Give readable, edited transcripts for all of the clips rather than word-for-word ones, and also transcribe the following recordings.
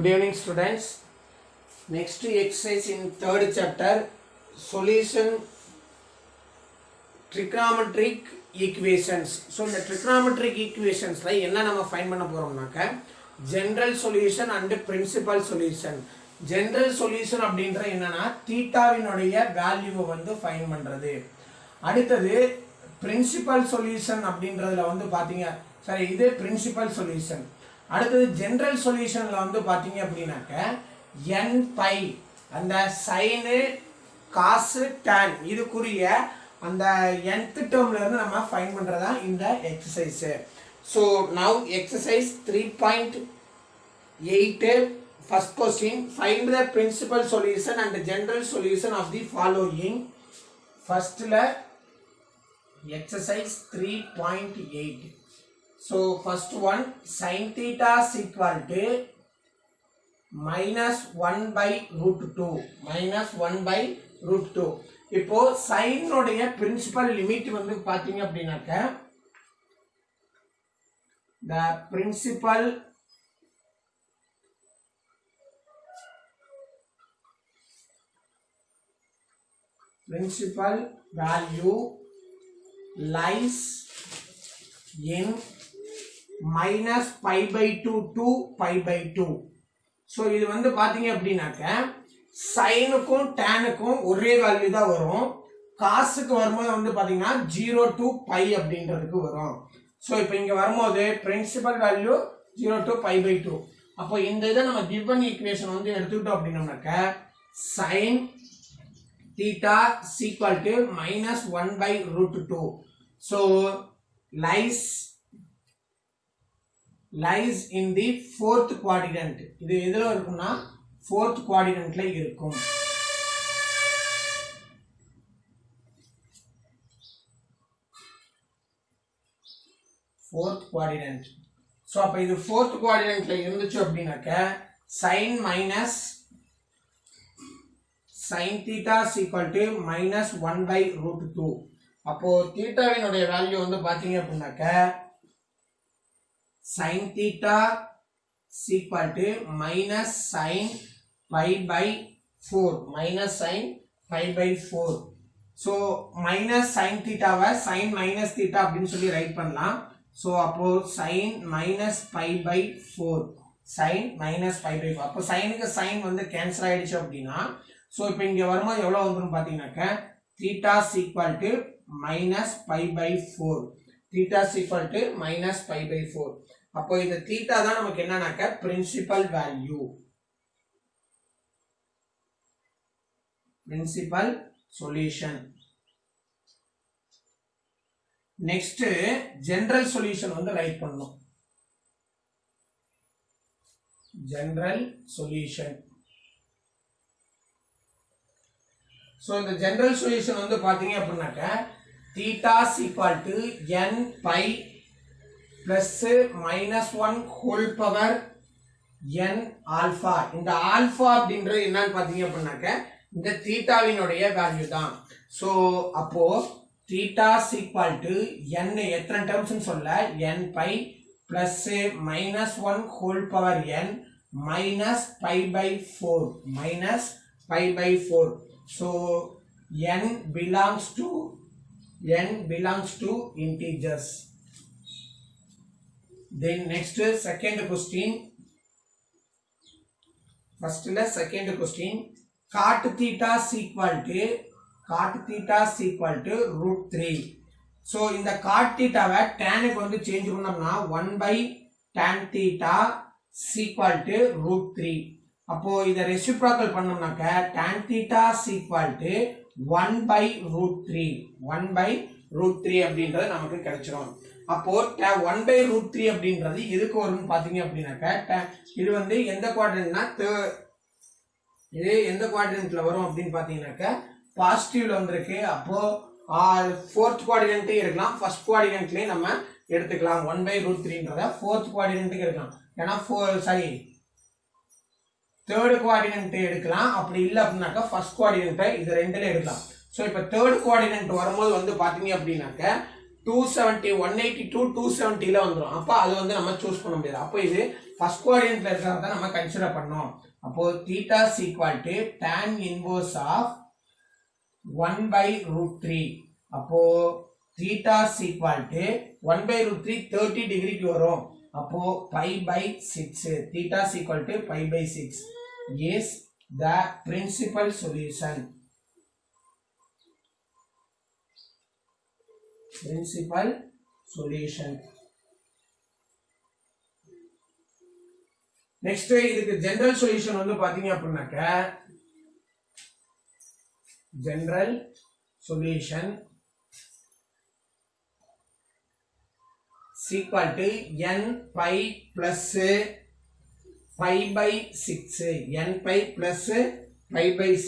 Good evening students. Next exercise in third chapter, solution trigonometric equations. So the trigonometric equations la enna nama find panna poromnaka general solution and principal solution. General solution அப்படின்ற என்னன்னா தீட்டாவினுடைய வேல்யூவை வந்து find பண்றது. அடுத்தது principal solution அப்படின்றதுல வந்து பாத்தீங்க சரி இது principal solution. அடுத்தது general solutionல வந்து பாத்தீங்க அப்படினாக்க n pi அந்த sin cos tan இதுக்குரிய அந்த nth termல இருந்து நம்ம ஃபைண்ட் பண்றதா இந்த exercise. So now exercise 3.8 first question, find the principal solution and the general solution of the following. First la exercise 3.8. So first one, sin theta is equal to minus 1 by root 2. Minus 1 by root 2. இப்போ sin உடைய principal limit வந்து பாத்தீங்க அப்படின்னாக்க the principal value lies in minus pi by 2 to pi by 2. So இது வந்து பாத்தீங்க அப்படின்னாக்க சைனுக்கும் டேனுக்கும் ஒரே வேல்யூ தான் வரும். காசுக்கு வரும்போது வந்து பாத்தீங்கன்னா 0 to pi அப்படின்றதுக்கு வரும். ஸோ இப்போ இங்க வரும்போது principal value 0 to pi by 2. அப்போ இந்த இதை நம்ம given ஈக்குவேஷன் வந்து எடுத்துக்கிட்டோம் அப்படின்னாக்க sin theta is equal to minus 1 by root 2. So lies in the fourth quadrant. இது எதுல இருக்கும்னா fourth quadrantல இருக்கும். fourth quadrant. So அப்ப இது fourth quadrantல இருந்துச்சு அப்படினாக்க sin theta is equal to minus 1 by root 2. அப்போ தீட்டாவினுடைய வேல்யூ வந்து பாத்தீங்க அப்படினாக்க sin theta is equal to minus sin pi by 4. Minus sin pi by 4. So minus sin theta why sin minus theta அப்படின்னு சொல்லி right பண்ணலாம். So அப்போ sin minus pi by 4. sin minus pi by 4. அப்போ சைனுக்கு sin வந்து cancel ஆயிடுச்சு அப்படின்னா so இப்போ இங்க வரும்போது எவ்வளவு வந்துரும் பாத்தீங்கன்னாக்க theta is equal to minus pi by 4. theta is equal to minus pi by 4. அப்போ இந்த theta தான் நமக்கு என்னன்னாக்க principal value. principal solution. Next general solution வந்து ரைட் பண்ணனும். general solution. So இந்த general solution வந்து பாத்தீங்க அப்படின்னாக்க theta is equal to n pi plus minus 1 whole power n alpha. இந்த alpha அப்படின்றது என்னன்னு பாத்தீங்க அப்படின்னாக்க இந்த தீட்டாவினுடைய வேல்யூ தான். So அப்போ theta is equal to n எத்தனை டேர்ம்ஸ் சொல்ல n pi plus minus 1 whole power n minus pi by 4. minus pi by 4. So n belongs to integers. Then next second question. First la second question, cot theta is equal to root 3. So இந்த cot theta வை tan க்கு வந்து change பண்ணோம்னா 1 by tan theta is equal to root 3. அப்போ இத reciprocal பண்ணோம்னாக்க tan theta is equal to 1 by root 3. 1 by root 3 அப்படின்றது நமக்கு கிடைச்சிரும். அப்போ 1 by root 3 அப்படின்றது இதுக்கு வரும்னு பாத்தீங்க அப்படின்னாக்க இது வந்து எந்த குவாட்ரண்ட்னா இது எந்த குவாட்ரண்ட்ல வரும் அப்படின்னு பாத்தீங்கன்னாக்க பாசிட்டிவ்ல வந்திருக்கு. அப்போ fourth quadrant இருக்கலாம், first quadrantலயே நம்ம எடுத்துக்கலாம். 1 by root 3ன்றத fourth quadrantக்கு எடுக்கலாம். ஏன்னா third quadrant எடுக்கலாம். அப்படி இல்ல அப்படினாக்க first quadrant இது ரெண்டுல எடுக்கலாம். சோ இப்போ third quadrant வரும்போது வந்து பாத்தீங்க அப்படினாக்க 270 182 270 ல வந்துரும். அப்ப அது வந்து நம்ம சூஸ் பண்ண முடியாது. அப்ப இது ஃபர்ஸ்ட் குவாட்ரண்ட்ல இருக்கறத நம்ம கன்சிடர் பண்ணோம். அப்போ theta is equal to tan inverse of 1 by root 3. அப்போ theta is equal to 1 by root 3 30 டிகிரிக்கு வரும். அப்போ pi by 6. Theta is equal to pi by 6 is the principal solution. Principal solution. Next இதுக்கு general solution வந்து பாத்தீங்க அப்படின்னாக்க general solution is equal to n pi plus pi by 6. n pi plus pi by 6.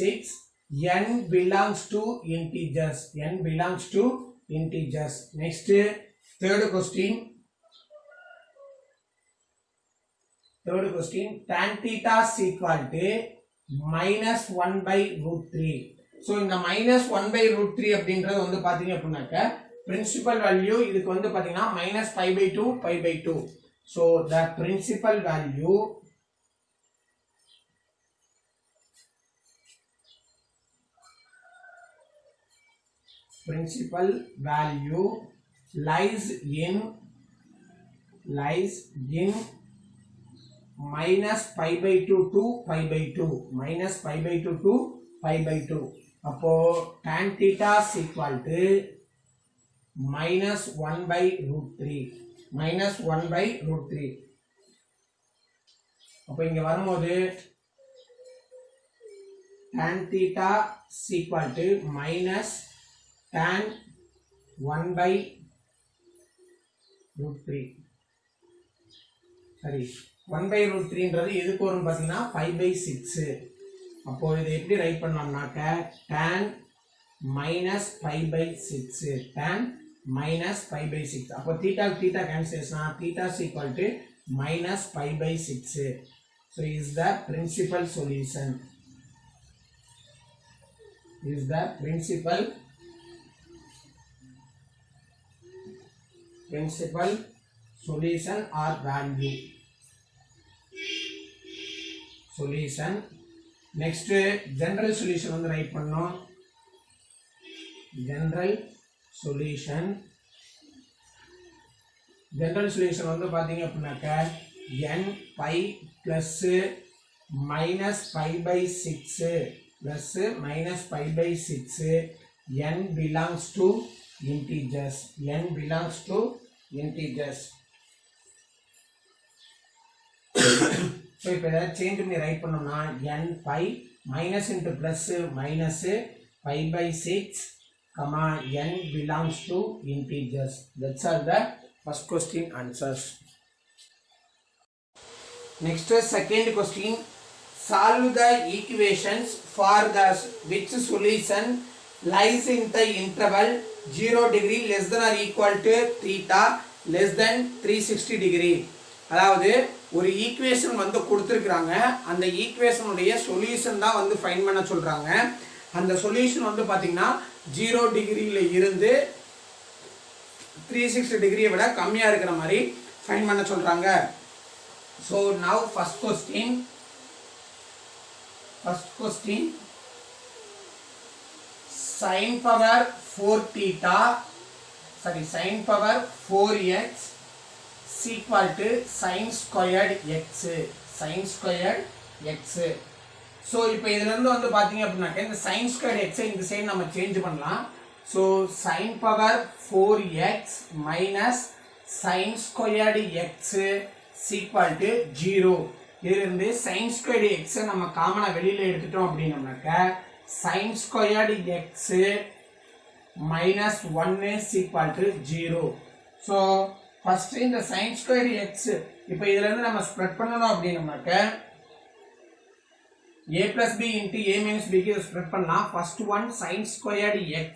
n belongs to integers. n belongs to integers. Next, third question. Tan theta is equal to minus 1 by root 3. So, இந்த minus 1 by root 3 அப்படின்றது வந்து பாத்தீங்க அப்படின்னாக்க principal value இதுக்கு வந்து பாத்தீங்கன்னா minus pi by 2 pi by 2. So, the principal value lies in minus pi by 2 to pi by 2. Minus pi by 2 to pi by 2. அப்போ tan theta is equal to minus 1 by root 3. Minus 1 by root 3. அப்போ இங்க வரும்போது tan theta is equal to minus tan 1 by root 3. சரி 1 by root 3 ன்றது எதுக்கு வரும் பாத்தீங்கன்னா 5 by 6. அப்போ இதை எப்படி right பண்ணலாம்னாக்க tan minus 5 by 6. tan minus 5 by 6. அப்போ theta cancels. Theta is equal to minus 5 by 6. So is the principal solution. Is the principal solution or value. Solution. Next, general solution வந்து right பண்ணோம். general solution வந்து பாத்தீங்க அப்படின்னாக்க n pi plus minus pi by 6 plus minus pi by 6. n belongs to integers. n belongs to integers. So இப்போ இதை change பண்ணி right பண்ணோம்னா n pi minus into plus minus pi by 6 comma n belongs to integers. That's all the first question answers. Next, second question. Solve the equations for the which solution lies in the interval 0 degree less than or equal to theta less than 360 degree. அதாவது ஒரு equation வந்து கொடுத்துருக்காங்க. அந்த ஈக்குவேஷனுடைய solution தான் வந்து find பண்ண சொல்றாங்க. அந்த சொல்யூஷன் வந்து பாத்தீங்கன்னா 0 டிகிரியில இருந்து 360 டிகிரியை விட கம்மியா இருக்கிற மாதிரி ஃபைண்ட் பண்ண சொல்றாங்க. So now first question sin power 4x is equal to sin squared x. So இப்போ இதுல இருந்து வந்து பாத்தீங்க அப்படின்னாக்க இந்த sin squared x இந்த சைடு நம்ம சேஞ்ச் பண்ணலாம். So sin power 4x minus sin squared x is equal to 0. இதுல இருந்து sin squared x நம்ம காமனா வெளியில எடுத்துட்டோம் அப்படின்னாக்க sin squared x minus 1 is equal to 0. So first இந்த sin squared x இப்போ இதுல இருந்து நம்ம ஸ்ப்ரெட் பண்ணனும் அப்படின்னாக்க a plus b into a minus b க்கு ஸ்ப்ரெட் பண்ணலாம். first one sin squared x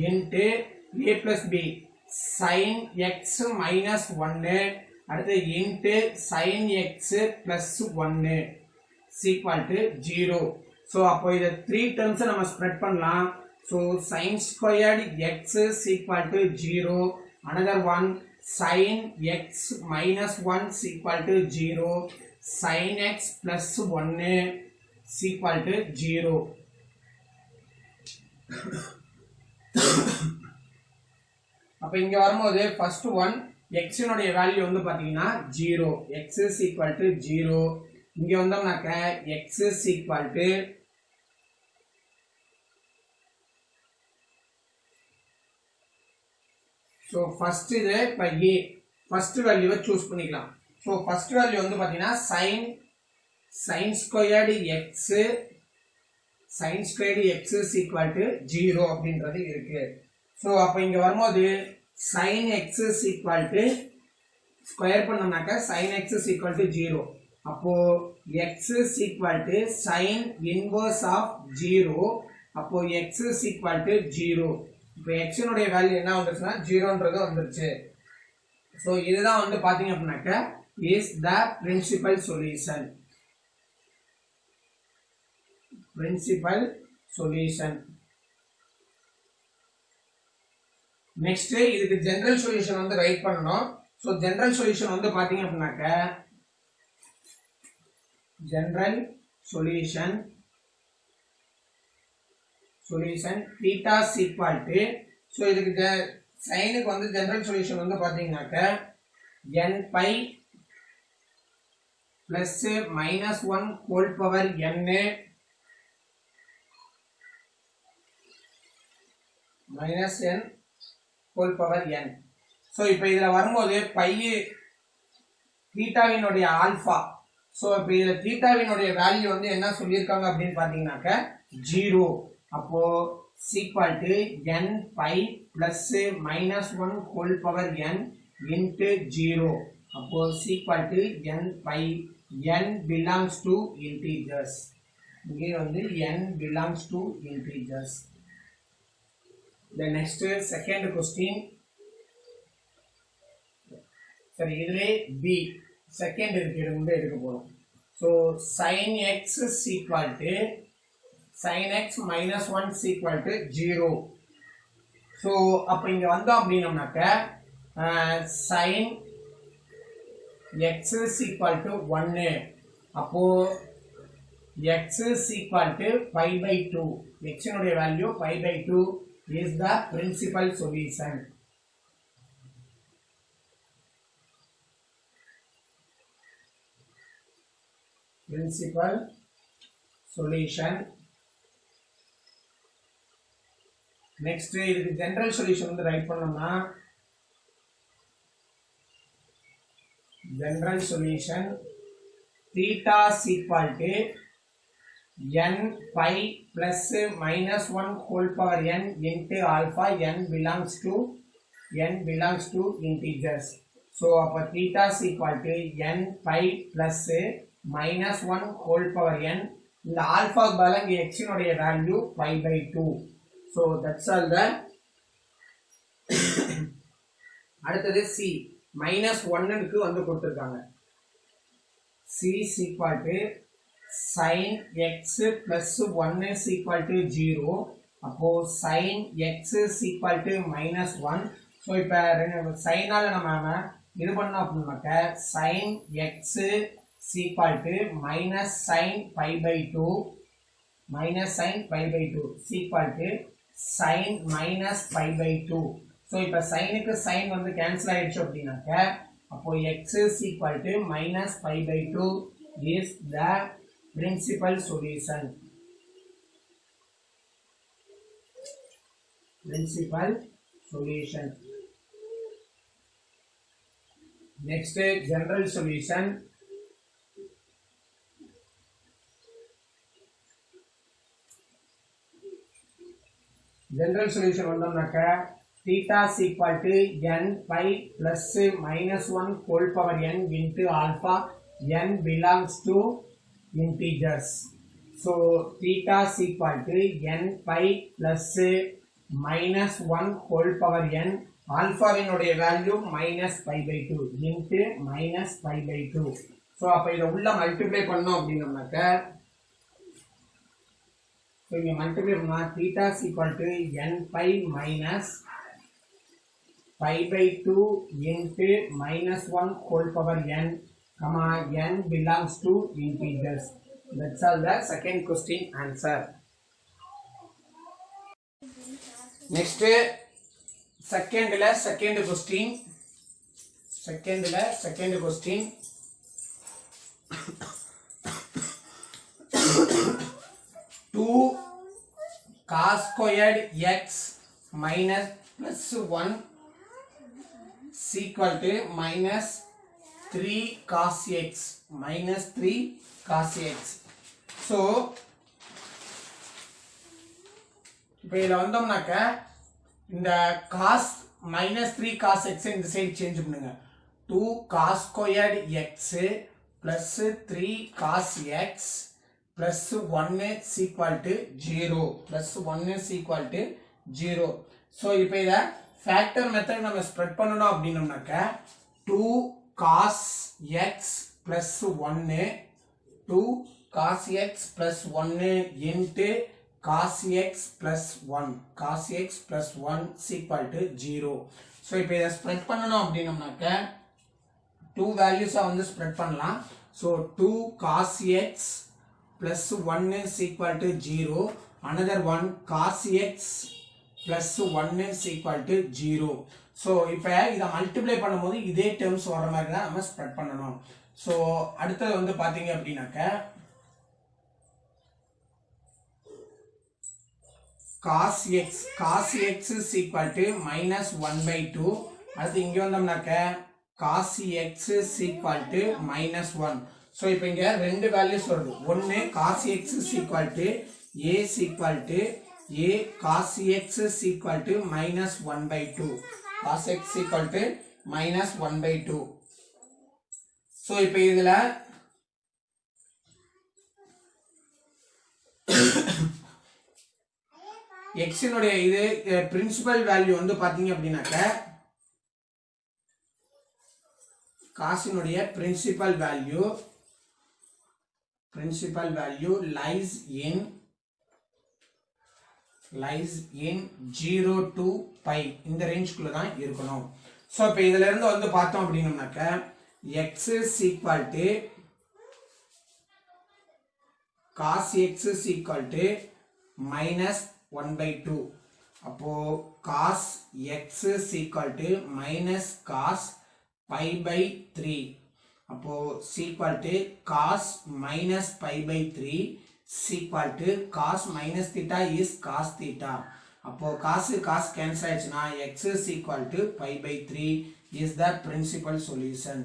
into a plus b sin x minus 1 அடுத்து into sin x plus 1 is equal to 0. so அப்போ இத 3 terms நம்ம ஸ்ப்ரெட் பண்ணலாம். So sin squared x is equal to 0. Another one, sin x minus 1 is equal to 0. Sin x plus 1 is equal to 0. அப்ப இங்க வரும்போது first one x னுடைய value வந்து பாத்தீங்கன்னா 0. x is equal to 0. இங்க வந்தோம்னாக்க x is equal to so first இது இப்ப a first வேல்யூவை சூஸ் பண்ணிக்கலாம். so first வேல்யூ வந்து பாத்தீங்கன்னா sin squared x is equal to 0 அப்படின்றது இருக்கு. so அப்ப இங்க வரும்போது sin x is equal to square பண்ணோம்னாக்க sin x is equal to 0. அப்போ x is equal to sin inverse of 0. அப்போ x is equal to 0. இப்போ x னுடைய வேல்யூ என்ன வந்துருச்சுன்னா 0ன்றது வந்துருச்சு. சோ இதுதான் வந்து பாத்தீங்க அப்படினாக்க is the principal solution. next இதுக்கு ஜெனரல் சொல்யூஷன் வந்து ரைட் பண்ணனும். சோ ஜெனரல் சொல்யூஷன் வந்து பாத்தீங்க அப்படினாக்க general solution theta is equal to so இதுக்கு sin க்கு வந்து ஜெனரல் சொல்யூஷன் வந்து பாத்தீங்கன்னாக்க n pi plus minus 1 whole power n minus n whole power n. so இப்போ இதுல வரும்போது pi தீட்டாவினுடைய ஆல்பா. so இப்போ இதுல தீட்டாவினுடைய வேல்யூ வந்து என்ன சொல்லிருக்காங்க அப்படினு பாத்தீங்கன்னாக்க 0. அப்போ equal to n pi plus minus 1 whole power n into 0. அப்போ equal to n pi, n belongs to integers. இங்கே வந்து n belongs to integers. The next second question. சரி இதுலே b second இருக்கு வந்து எடுக்க போறோம். so sin x is equal to sin x minus 1 is equal to 0. so அப்ப இங்க வந்தோம் அப்படினோம்னாக்க sin x is equal to 1. அப்போ x is equal to pi by 2. x னுடைய value pi by 2 is the principal solution. next இதுக்கு general solution வந்து write பண்ணோம்னா general solution theta is equal to n pi plus minus 1 whole power n into alpha. n belongs to integers. so அப்ப theta is equal to n pi plus minus 1 whole power n. இந்த alpha பதிலா இங்க x னுடைய value pi by 2. so that's all the அடுத்தது c minus 1 க்கு வந்து கொடுத்திருக்காங்க. c is equal to sin x plus 1 is equal to 0. அப்போ sin x is equal to minus 1. so இப்ப sin ஆல நம்ம இது பண்ணோம் அப்படினாக்க sin x is equal to minus sin pi by 2 is equal to sin minus pi by 2. so இப்ப sin க்கு sin வந்து கேன்சல் ஆயிடுச்சு அப்படினாக்க அப்போ x is equal to minus pi by 2 is the principal solution. next general solution. general solution வந்தோம்னாக்க theta is equal to n pi plus minus 1 whole power n into alpha. n belongs to integers. so theta is equal to n pi plus minus 1 whole power n. alpha வினுடைய value minus pi by 2 into minus pi by 2. so அப்ப இத உள்ள multiply பண்ணோம் அப்படினோம்னாக்க so இங்கே multiply பண்ணால் theta is equal to n pi minus pi by 2 into minus 1 whole power n, comma n belongs to integers. That's all the second question answer. Next second question. Second question. 2 cos squared x minus plus 1 is equal to minus 3 cos x minus 3 cos x. So இப்போ இதில் வந்தோம்னாக்க இந்த cos minus 3 cos x இந்த side change பண்ணுங்க. 2 cos squared x plus 3 cos x plus 1 is equal to 0. Plus 1 is equal to 0. So இப்போ இதை factor method நம்ம spread பண்ணணும் அப்படின்னோம்னாக்க 2 cos x plus 1 2 cos x plus 1 into cos x plus 1 cos x plus 1 is equal to 0. So இப்போ இதை spread பண்ணணும் அப்படின்னோம்னாக்க 2 values வந்து spread பண்ணலாம். So 2 cos x plus 1 is equal to 0. Another one cos x plus 1 is equal to 0. So இப்போ இதை multiply பண்ணும்போது இதே terms வர மாதிரி தான் நம்ம ஸ்ப்ரெட் பண்ணணும். ஸோ அடுத்தது வந்து பார்த்தீங்க அப்படின்னாக்க cos x is equal to minus 1 by 2. அடுத்து இங்கே வந்தோம்னாக்க cos x is equal to minus 1. So இப்போ இங்கே ரெண்டு வேல்யூஸ் வருது. ஒன்று cos x is equal to a is equal to a cos x is equal to minus 1 by 2. Cos x is equal to minus 1 by 2. So இப்போ இதில் எக்ஸினுடைய இது principal value வந்து பார்த்தீங்க அப்படின்னாக்க காசினுடைய principal value lies in 0 to pi இந்த ரேஞ்சுக்குள்ள தான் இருக்கணும். So இப்போ இதுல இருந்து வந்து பார்த்தோம் அப்படின்னோம்னாக்க x is equal to cos x is equal to minus 1 by 2. அப்போ cos x is equal to minus cos pi by 3. அப்போ is equal to cos minus pi by 3 is equal to cos minus theta is cos theta. அப்போ cos cancel ஆயிடுச்சுனா x is equal to pi by 3 is the principal solution.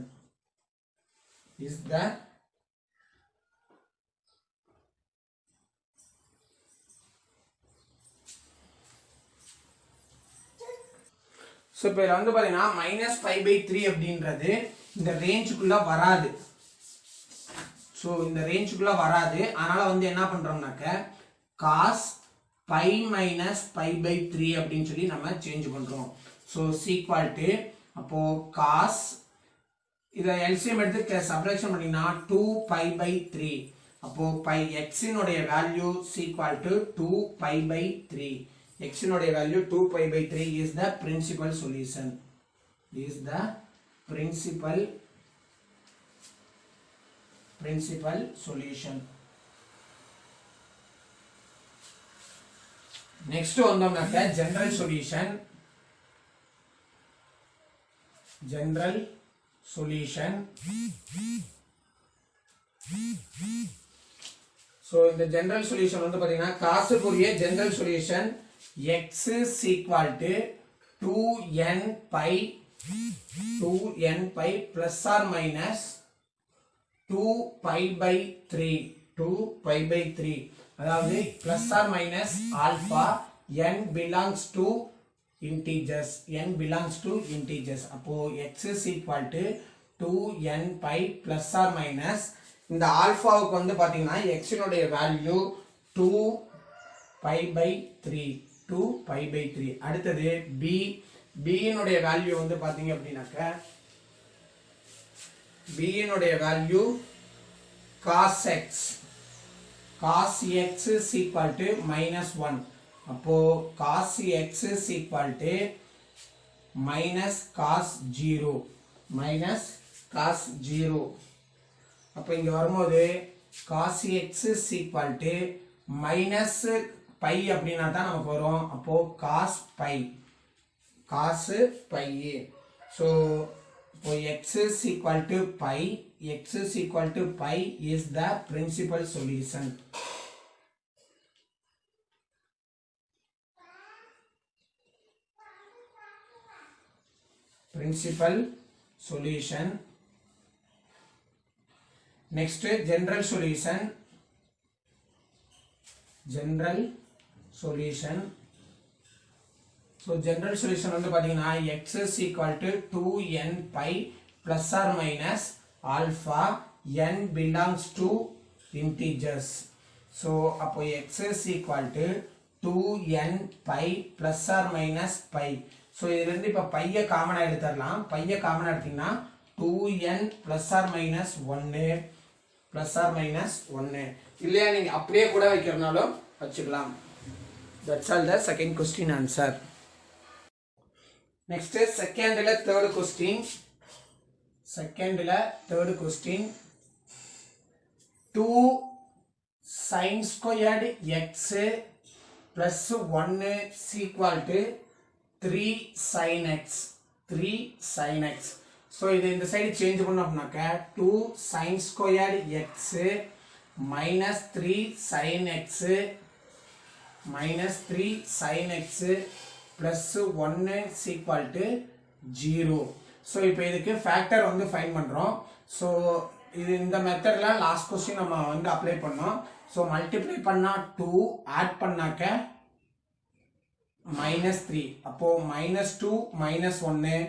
So இப்போ இதில் வந்து பார்த்தீங்கன்னா minus pi by 3 அப்படின்றது இந்த ரேஞ்சுக்குள்ள வராது. So இந்த ரேஞ்சுக்குள்ள வராது. அதனால வந்து என்ன பண்றோம்னாக்க cos pi minus pi by 3 அப்படின்னு சொல்லி நம்ம சேஞ்ச் பண்றோம். ஸோ equal to அப்போ cos இதை எல்சிஎம் எடுத்து சப்ட்ராக்ஷன் பண்ணீங்கன்னா 2 pi by 3. அப்போ pi x இனுடைய value equal to 2 pi by 3. x இனுடைய value 2 pi by 3 is the principal solution. Principal solution. Next வந்தோம்னாக்க general solution. So இந்த general solution வந்து பாத்தீங்கன்னா காசுக்குரிய general solution x is equal to 2n pi plus or minus 2 pi by 3 அதாவது plus or minus alpha n belongs to integers. அப்போ x is equal to 2n pi plus or minus இந்த ஆல்பாவுக்கு வந்து பாத்தீங்கன்னா x இனுடைய value 2 pi by 3. அடுத்தது b இனுடைய value வந்து பாத்தீங்க அப்படின்னாக்க b இனுடைய value cos x cos x is equal to -1. அப்போ cos x is equal to minus cos 0 minus cos 0. அப்போ இங்க வரும்போது cos x is equal to minus pi அப்படின்னா தான் நமக்கு வரும். அப்போ cos pi so x is equal to pi, x is equal to pi is the principal solution. Principal solution. Next, general solution. General solution. So general solution வந்து பாத்தீங்கன்னா x is equal to 2n pi plus or minus alpha n belongs to integers. So அப்போ x is equal to 2n pi plus or minus pi. So இதிலிருந்து இப்ப பைய காமனா எடுத்துடலாம். பைய காமனா எடுத்தீங்கன்னா 2n plus or minus 1 plus or minus 1. இல்லையா நீங்க அப்படியே கூட வைக்கிறனாலும் வச்சுக்கலாம். That's all the second question answer. Next is second la third question. Second la third question. 2 sin squared x plus 1 is equal to 3 sin x. 3 sin x. So இது இந்த side change பண்ணோம்னாக்க 2 sin squared x minus 3 sin x minus 3 sin x plus 1 is equal to 0. So இப்போ இதுக்கு factor வந்து find பண்றோம். So இது இந்த மெத்தட்ல last question நம்ம வந்து அப்ளை பண்ணோம். So மல்டிப்ளை பண்ணா 2 ஆட் பண்ணாக்க -3. அப்போ -2 -1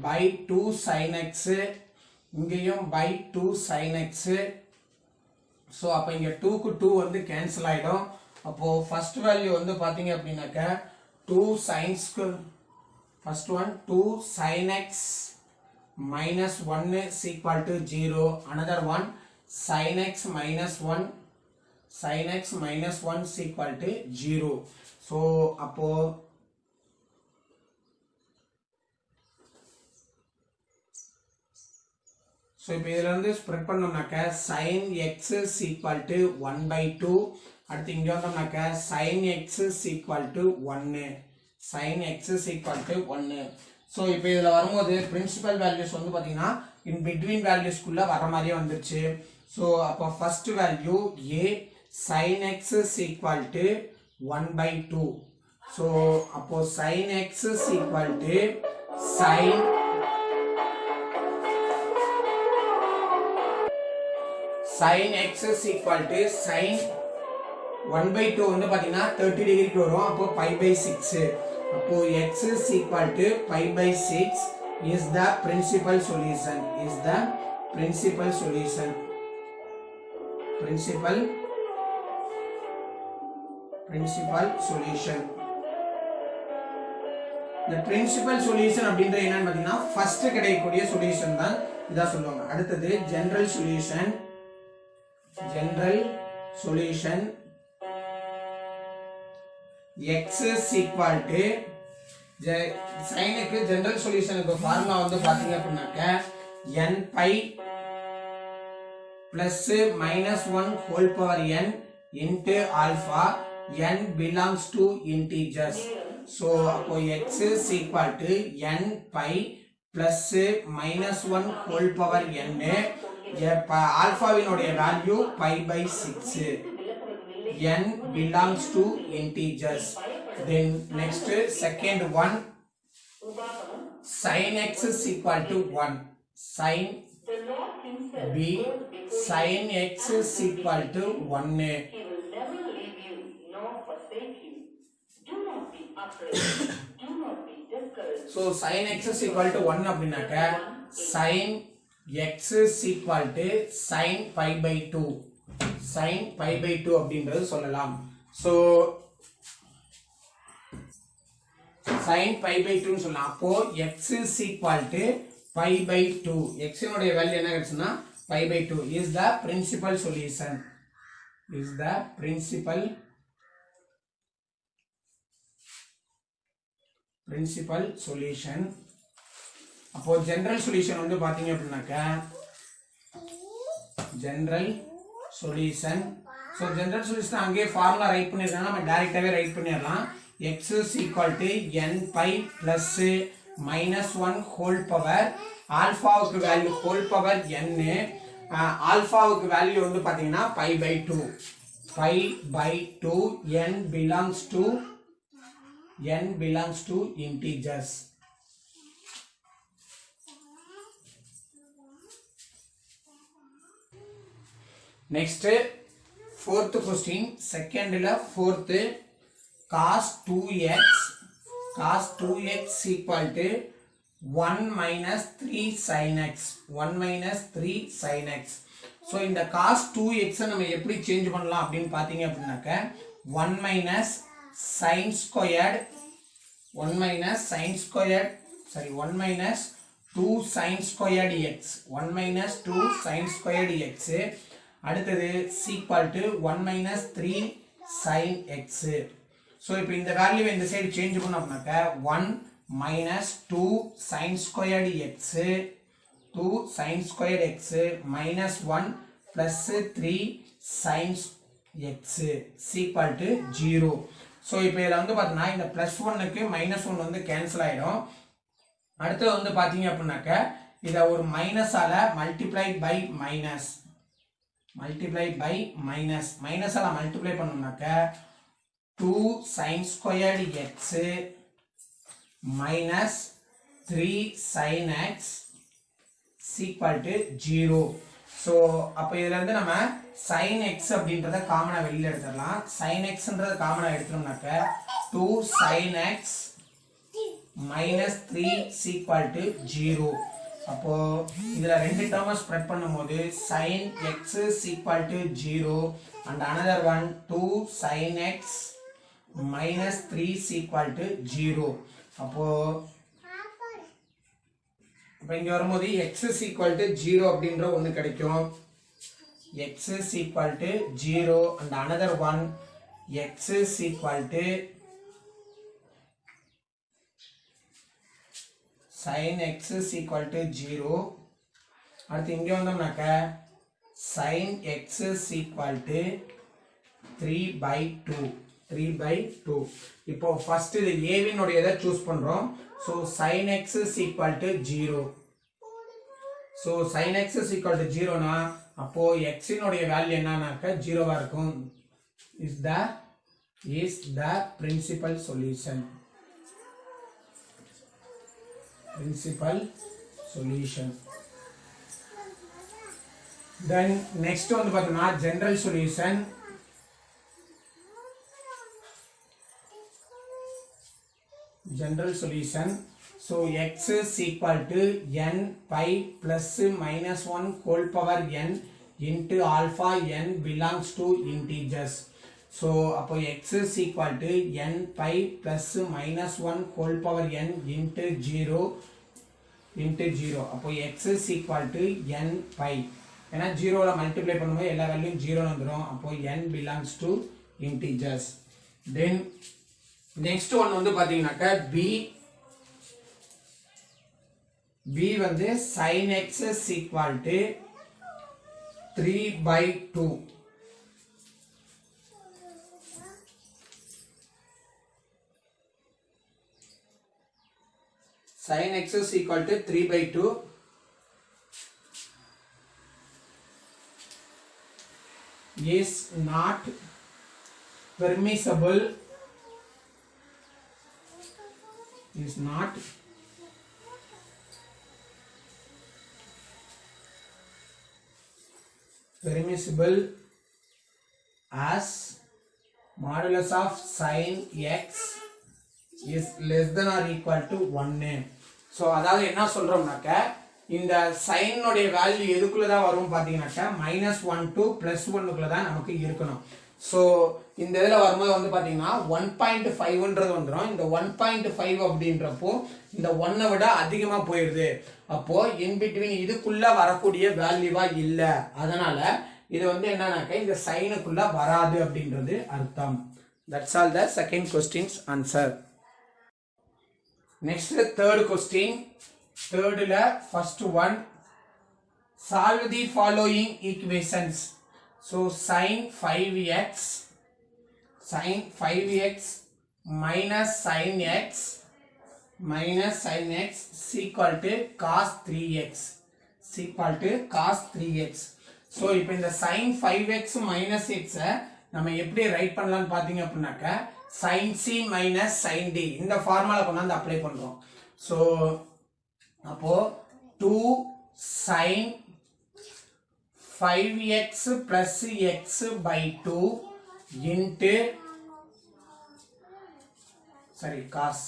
by 2 sin x இங்கேயும் by 2 sin x. So அப்ப இங்க 2 க்கு 2 வந்து கேன்சல் ஆயிடும். அப்போ ஃபர்ஸ்ட் வேல்யூ வந்து பாத்தீங்க அப்படினாக்க 2 sin square first one 2 sin x minus 1 is equal to 0. Another one sin x minus 1 sin x minus 1 is equal to 0. So அப்போ so இப்போ இதில இருந்து spread பண்ணோம்னாக்க sin x is equal to 1/2. அடுத்து இங்க வந்தோம்னாக்க sin x is equal to 1. sin x is equal to 1. so இப்போ இதல வரும்போது principal values வந்து பாத்தீங்கன்னா in between values குள்ள வர மாதிரியே வந்துருச்சு. so அப்ப first value a sin x is equal to 1/2. so அப்போ sin x is equal to sin x is equal to sin 1/2 வந்து பாத்தீங்கன்னா 30 டிகிரிக்கு வரும். அப்போ pi/6. அப்போ x is equal to pi/6 is the principal solution. Is the principal solution. Principal solution. The principal solution அப்படின்றது என்னன்னு பாத்தீங்கன்னா ஃபர்ஸ்ட் கிடைக்கக்கூடிய சொல்யூஷன் தான் இதா சொல்லுவாங்க. அடுத்து general solution. General solution. x is equal to sin க்கு general solution க்கு ஃபார்முலா வந்து பாத்தீங்க அப்படினாக்க n pi plus minus 1 whole power n into alpha n belongs to integers. so அப்போ x is equal to n pi plus minus 1 whole power n. ஆல்பாவினுடைய value pi/6. n belongs to integers. then next second one sin x is equal to 1. sin b sin x is equal to 1. so sin x is equal to 1 அப்படினாக்க sin x is equal to sin pi/2. sin pi/2 அப்படின்றது சொல்லலாம். so sin pi/2 ன்னு சொல்லலாம். அப்போ x is equal to pi/2. x னுடைய value என்ன கிடைச்சுனா pi/2 is the principal solution. is the principal solution. அப்போ general solution வந்து பாத்தீங்க அப்படின்னாக்க general solution. so general solution அங்கே ஃபார்முலா ரைட் பண்ணிருக்காங்க, நம்ம டைரக்டாவே ரைட் பண்ணிரலாம். x is equal to n pi plus minus 1 whole power, ஆல்பாவுக்கு வேல்யூ whole power n, ஆல்பாவுக்கு வேல்யூ வந்து பாத்தீங்கன்னா pi by 2, pi by 2, n belongs to integers. next fourth question, second la fourth, cos 2x equal to 1 minus 3 sin x, 1 minus 3 sin x. so இந்த cos 2x நம்ம எப்படி change பண்ணலாம் அப்படினு பாத்தீங்க அப்படினாக்க 1 minus sin squared 2 sin squared x, 1 minus 2 sin squared x, அடுத்தது equal to 1 minus 3 sin x. so இப்போ இந்த வேல்யூவை இந்த side change பண்ணோம்னாக்க 1 minus 2 sin squared x, 2 sin squared x minus 1 plus 3 sin x equal to 0. so இப்போ இதில் வந்து பார்த்தீங்கன்னா இந்த plus 1க்கு minus 1 வந்து கேன்சல் ஆகிடும். அடுத்து வந்து பார்த்தீங்க அப்படின்னாக்க இதை ஒரு மைனஸால் multiplied by minus ஆல multiply பண்ணோம்னாக்க 2 sin squared x minus 3 sin x equal to 0. so அப்போ இதுல இருந்து நம்ம sin x அப்படின்றத காமனா வெளியில எடுத்துடலாம். sin xன்றத காமனா எடுத்தோம்னாக்க 2 sin x minus 3 equal to 0. அப்போ இதுல ரெண்டு டேர்மை ஸ்ப்ரெட் பண்ணும்போது sin x equal to 0 and another one 2 sin x minus 3 equal to 0. அப்போ இங்க வரும்போது x is equal to 0 அப்படின்ற ஒன்று கிடைக்கும். x is equal to 0 and another one x is equal to sin x is equal to 0. அடுத்து இங்க வந்தோம்னாக்க sin x is equal to 3/2. இப்போ first இது a உடையதை சூஸ் பண்றோம். so sin x is equal to 0. so sin x is equal to 0 னா அப்போ x உடைய value என்னன்னாக்க 0வா இருக்கும். is the principal solution. then next வந்து பார்த்தோம்னா general solution. so x is equal to n pi plus minus 1 whole power n into alpha n belongs to integers. so அப்போ x is equal to n pi plus minus 1 whole power n into 0 அப்போ x is equal to n pi, ஏன்னா 0ல multiply பண்ணும்போது எல்லா வேல்யூவும் 0 வந்துரும். அப்போ n belongs to integers. then next one வந்து பாத்தீங்கன்னாக்க b வந்து sin x is equal to 3/2. sin x is equal to 3/2. is not permissible. as modulus of sin x is less than or equal to 1. so அதாவது என்ன சொல்றோம்னாக்க இந்த sin உடைய value எதுக்குள்ள தான் வரும் பாத்தீங்கன்னாக்க -1 to +1 குள்ள தான் நமக்கு இருக்கணும். so இந்த இதல வரும்போது வந்து பாத்தீங்கன்னா 1.5ன்றது வந்துரும். இந்த 1.5 அப்படின்றப்போ இந்த 1 விட அதிகமா போயிடுது. அப்போ in between இதுக்குள்ள வரக்கூடிய வேல்யூவா இல்ல, அதனால இது வந்து என்னன்னாக்க இந்த சைனுக்குள்ள வராது அப்படின்றது அர்த்தம். That's all the second question's answer. Next third question. Thirdல first one, solve the following equations. So sin 5x minus sin x is equal to cos 3x so இப்போ இந்த sin 5x minus x நம்ம எப்படி right பண்ணலாம்னு பாத்தீங்க அப்படினாக்க sin c minus sin d இந்த formula கொண்டாந்து apply பண்றோம். சோ அப்போ 2 sin 5x plus x by 2 into cos.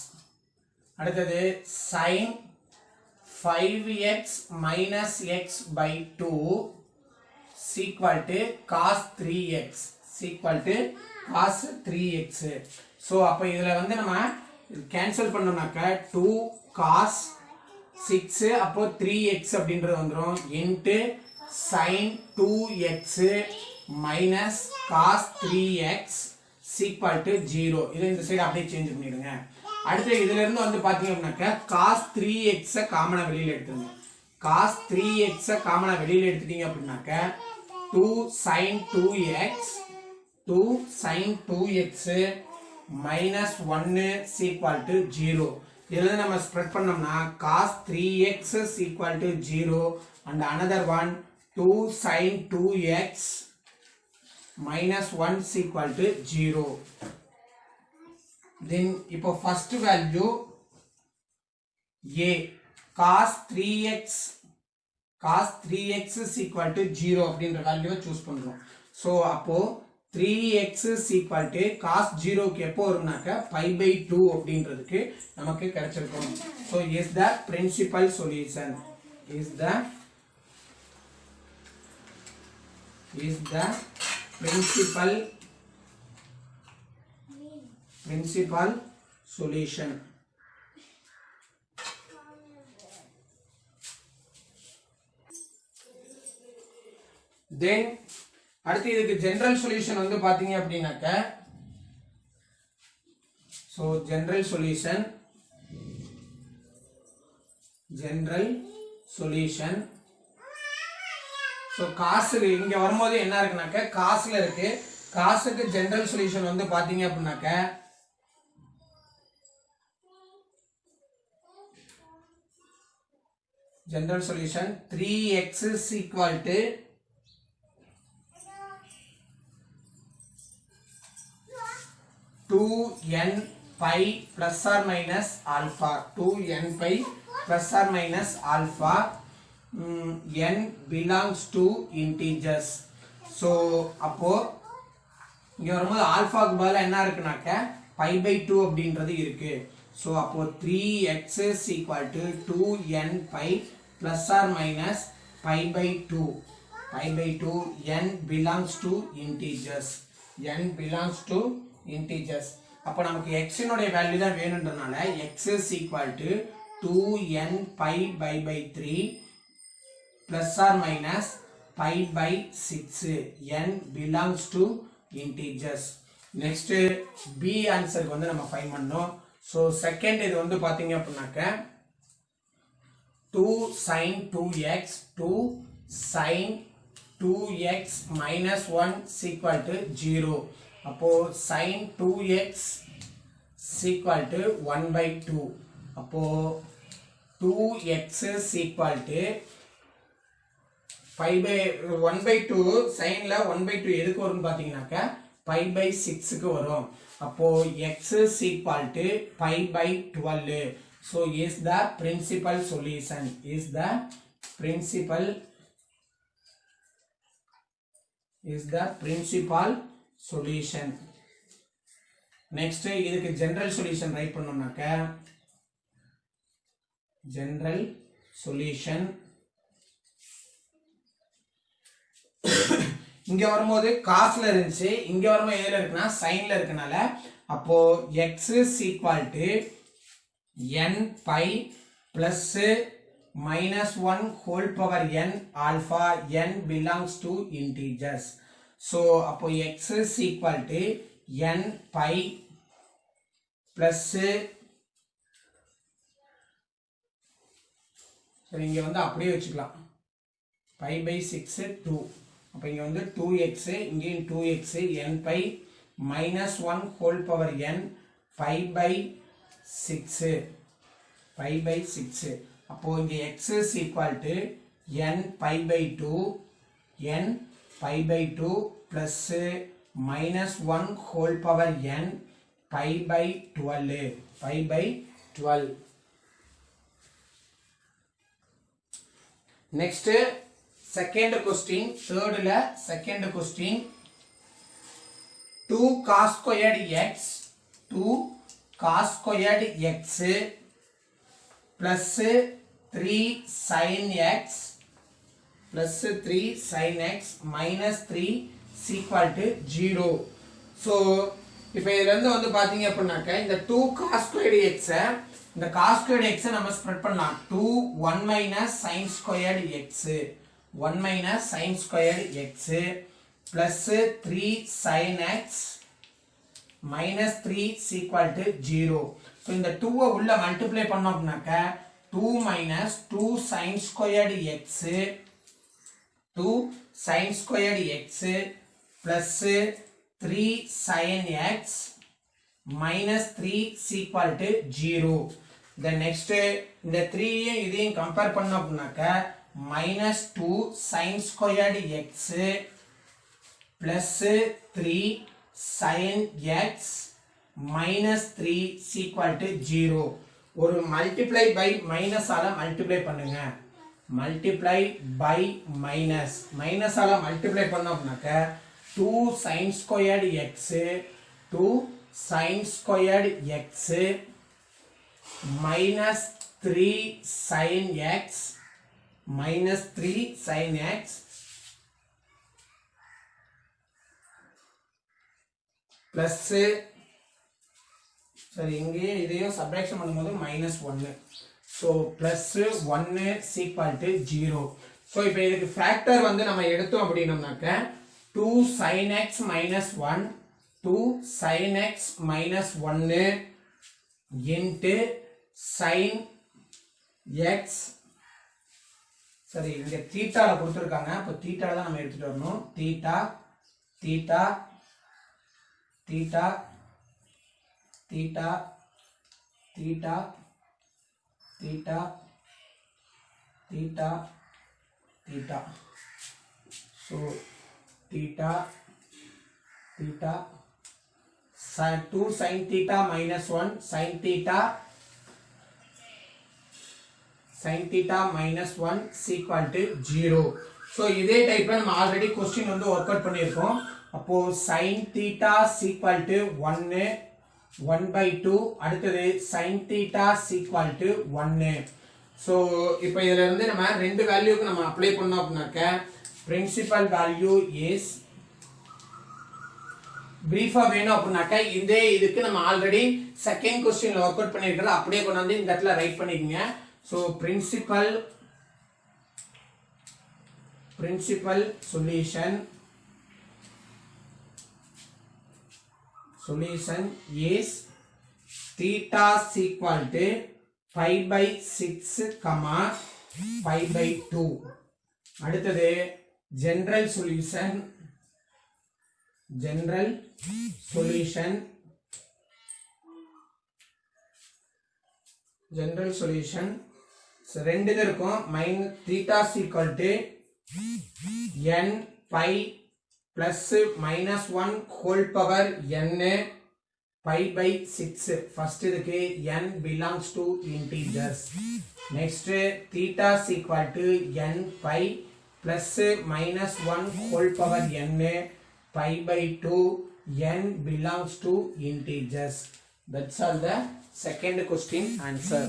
அடுத்தது sin 5x minus x by 2 is equal to cos 3x so அப்ப இதுல வந்து நம்ம கேன்சல் பண்ணோம்னாக்க 2 cos 6 அப்போ 3x அப்படின்றது வந்துரும் into sin 2x minus cos 3x is equal to 0. இது இந்த சைடு அப்படியே சேஞ்ச் பண்ணிடுங்க. அடுத்து இதுல இருந்து வந்து பாத்தீங்க அப்படினாக்க cos 3x காமனா வெளியில எடுத்துருங்க. cos 3x காமனா வெளியில எடுத்துட்டீங்க அப்படினாக்க 2 sin 2x minus 1 is equal to 0. இதுல நம்ம ஸ்ப்ரெட் பண்ணோம்னா cos 3x is equal to 0 and another one 2 sin 2x minus 1 is equal to 0. Then இப்போ first value a cos 3x is equal to 0 அப்படின்ற வேல்யூவை சூஸ் பண்றோம். So அப்போ 3x is equal to cos 0 க்கு எப்போ வரும்னாக்க pi by 2 அப்படின்றதுக்கு நமக்கு கிடைச்சிருக்கும். So is the principal solution principal solution. Then அடுத்து இதுக்கு ஜெனரல் சொல்யூஷன் வந்து பாத்தீங்க அப்படினாக்க so general solution so cos இங்க வரும்போது என்ன இருக்குனாக்க cosல இருக்கு. cosக்கு ஜெனரல் சொல்யூஷன் வந்து பாத்தீங்க அப்படினாக்க general solution 3x is equal to 2n pi plus or minus alpha n belongs to integers. so அப்போ இங்க வரும்போது ஆல்பாக்கு பதிலா என்ன இருக்குனாக்க pi by 2 அப்படின்றது இருக்கு. so அப்போ 3x is equal to 2n pi plus or minus pi by 2 n belongs to integers அப்ப நமக்கு x னுடைய வேல்யூ தான் வேணும்ன்றனால x is equal to 2n pi by 3 plus or minus pi by 6 n belongs to integers. next b answer வந்து நம்ம find பண்ணோம். so second இது வந்து பாத்தீங்க அப்படினாக்க 2 sin 2x minus 1 is equal to 0. அப்போ sin 2x is equal to 1 by 2. அப்போ 2x is equal to 1 by 2 sinல 1 by 2 எதுக்கு வரும்னு பாத்தீங்கன்னாக்க pi by 6 க்கு வரும். அப்போ x is equal to pi by 12. so is the principal solution solution. next இதுக்கு general solution write பண்ணோம்னாக்க general solution இங்க வரும்போது cosல இருந்துச்சு, இங்க வரும்போது எதுல இருக்குன்னா sinல இருக்கனால அப்போ x is equal to n pi plus minus 1 whole power n alpha n belongs to integers. So அப்போ x is equal to n pi plus சரி இங்க வந்து அப்படியே வச்சுக்கலாம் pi by 6 2 அப்போ இங்க வந்து 2x இங்கேயும் 2x n pi minus 1 whole power n pi by 6 pi by 6 அப்போ இங்க x is equal to n pi by 2 n pi by 2 plus minus 1 whole power n pi by 12 pi by 12. Next second question, third la second question, 2 cos squared x 2 cos squared x plus 3 sin x plus 3 sin x minus 3 is equal to 0. So இப்போ இதுல இருந்து வந்து பாத்தீங்க அப்படினாக்க இந்த 2 cos squared x இந்த cos squared x நம்ம spread பண்ணலாம் 2 1 minus sin squared x 1 minus sin squared x plus 3 sin x minus 3 is equal to 0. So இந்த 2 உள்ள மல்டிப்ளை பண்ணோம் அப்படினாக்க 2 minus 2 sin squared x 2 sin squared x plus 3 sin x minus 3 is equal to 0. Then next இந்த 3 இதையும் compare பண்ணோம் அப்படினாக்க minus 2 sin squared x plus 3 sin x minus 3 is equal to 0. ஒரு multiply by minus ஆல multiply பண்ணுங்க multiply by minus minus ஆல multiply பண்ணோம் அப்படினாக்க 2 sin squared x 2 sin squared x minus 3 sin x minus 3 sin x plus சரி இங்கே இதையும் subtraction பண்ணும்போது minus 1 so plus 1 is equal to 0. so இப்போ இதுக்கு ஃபேக்டர் வந்து நம்ம எடுத்தோம் அப்படினோம்னாக்க 2 sin x minus 1 2 sin x minus 1 into sin x சரி இங்க தீட்டால கொடுத்திருக்காங்க அப்ப தீட்டால தான் நம்ம எடுத்துட்டு வரணும் theta theta theta theta theta theta theta theta so theta theta 2 sin theta minus 1 sin theta minus 1 is equal to 0. so இதே டைப்ல நம்ம ஆல்ரெடி क्वेश्चन வந்து வொர்க் அவுட் பண்ணியிருக்கோம் அப்போ sin theta is equal to 1 1/2 அடுத்தது sin theta is equal to 1. so இப்போ இதல இருந்து நம்ம ரெண்டு வேல்யூக்கு நம்ம அப்ளை பண்ணோம் அப்படினாக்க principal value is பிரீஃபா வேணும் அப்படினாக்க இதே இதுக்கு நம்ம ஆல்ரெடி செகண்ட் क्वेश्चनல வொர்க் அவுட் பண்ணிருக்கல அப்படியே கொண்டு வந்து இந்த இடத்துல ரைட் பண்ணிக்கங்க so principal solution is theta is equal to 5/6 comma 5/2. அடுத்தது general solution ரெண்டு இது இருக்கும் theta is equal to n pi plus minus 1 whole power n pi by 6 first இதுக்கு n belongs to integers next theta is equal to n pi plus minus 1 whole power n pi by 2 n belongs to integers. That's all the second question answer.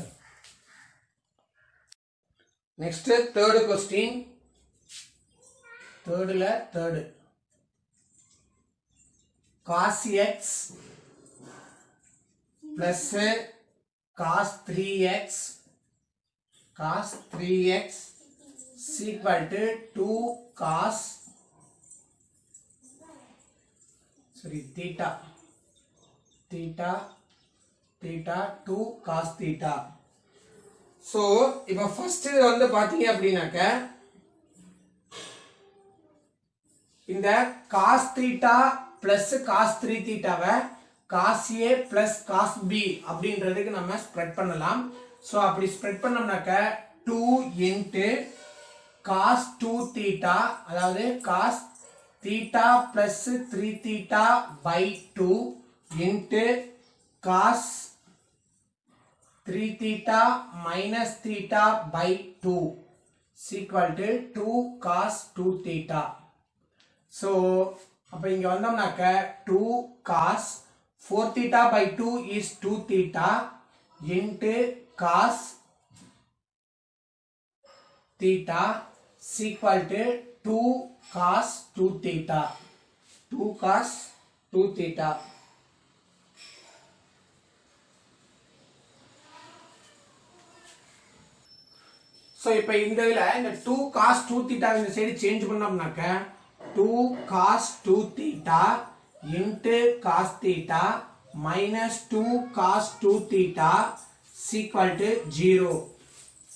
Next third question. Third cos x plus cos 3x cos 3x is equal to 2 cos theta 2 cos theta. So இப்போ first இது வந்து பாத்தீங்க அப்படினாக்க இந்த cos theta plus cos 3 theta why cos a plus cos b அப்படின்றதுக்கு நம்ம spread பண்ணலாம். So அப்படி ஸ்ப்ரெட் பண்ணோம்னாக்க 2 into cos 2 theta அதாவது cos theta plus 3 theta by 2 into cos 3 theta minus theta by 2 is equal to 2 cos 2 theta. So அப்ப இங்க வந்தோம்னாக்க 2 cos 4 theta by 2 is 2 theta into cos theta is equal to 2 cos 2 theta. 2 cos 2 theta. So இப்போ இந்த இதுல இந்த 2 cos 2 theta இந்த side change பண்ணோம்னாக்க 2 cos 2 theta into cos theta minus 2 cos 2 theta is equal to 0.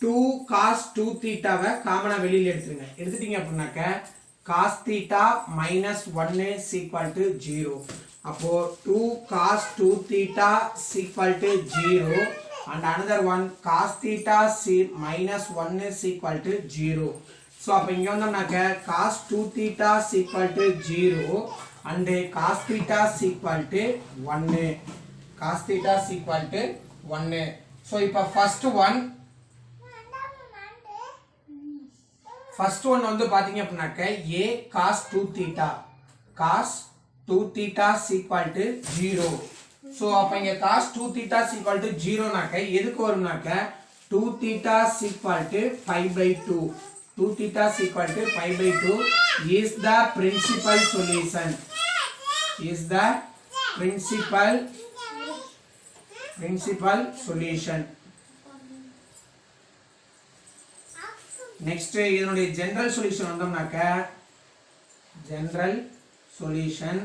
2 cos 2 theta வை காமனா வெளியில எடுத்துருங்க. எடுத்துட்டீங்க அப்படினாக்க cos theta minus 1 is equal to 0. அப்போ 2 cos 2 theta is equal to 0 and another one cos theta minus 1 is equal to 0. So அப்ப இங்க வந்தோம்னாக்க cos 2 theta is equal to 0 and cos theta is equal to 1. Cos theta is equal to 1. So இப்ப first one வந்து பாத்தீங்க அப்படினாக்க a cos 2 theta cos 2 theta is equal to 0. So அப்ப இங்க cos 2 theta is equal to 0 நாக்க எதுக்கு வரும்னாக்க 2 theta is equal to pi by 2. 2 theta is equal to pi by 2 is the principal solution. Is the principal solution. Next இதனுடைய general solution வந்தோம்னாக்க general solution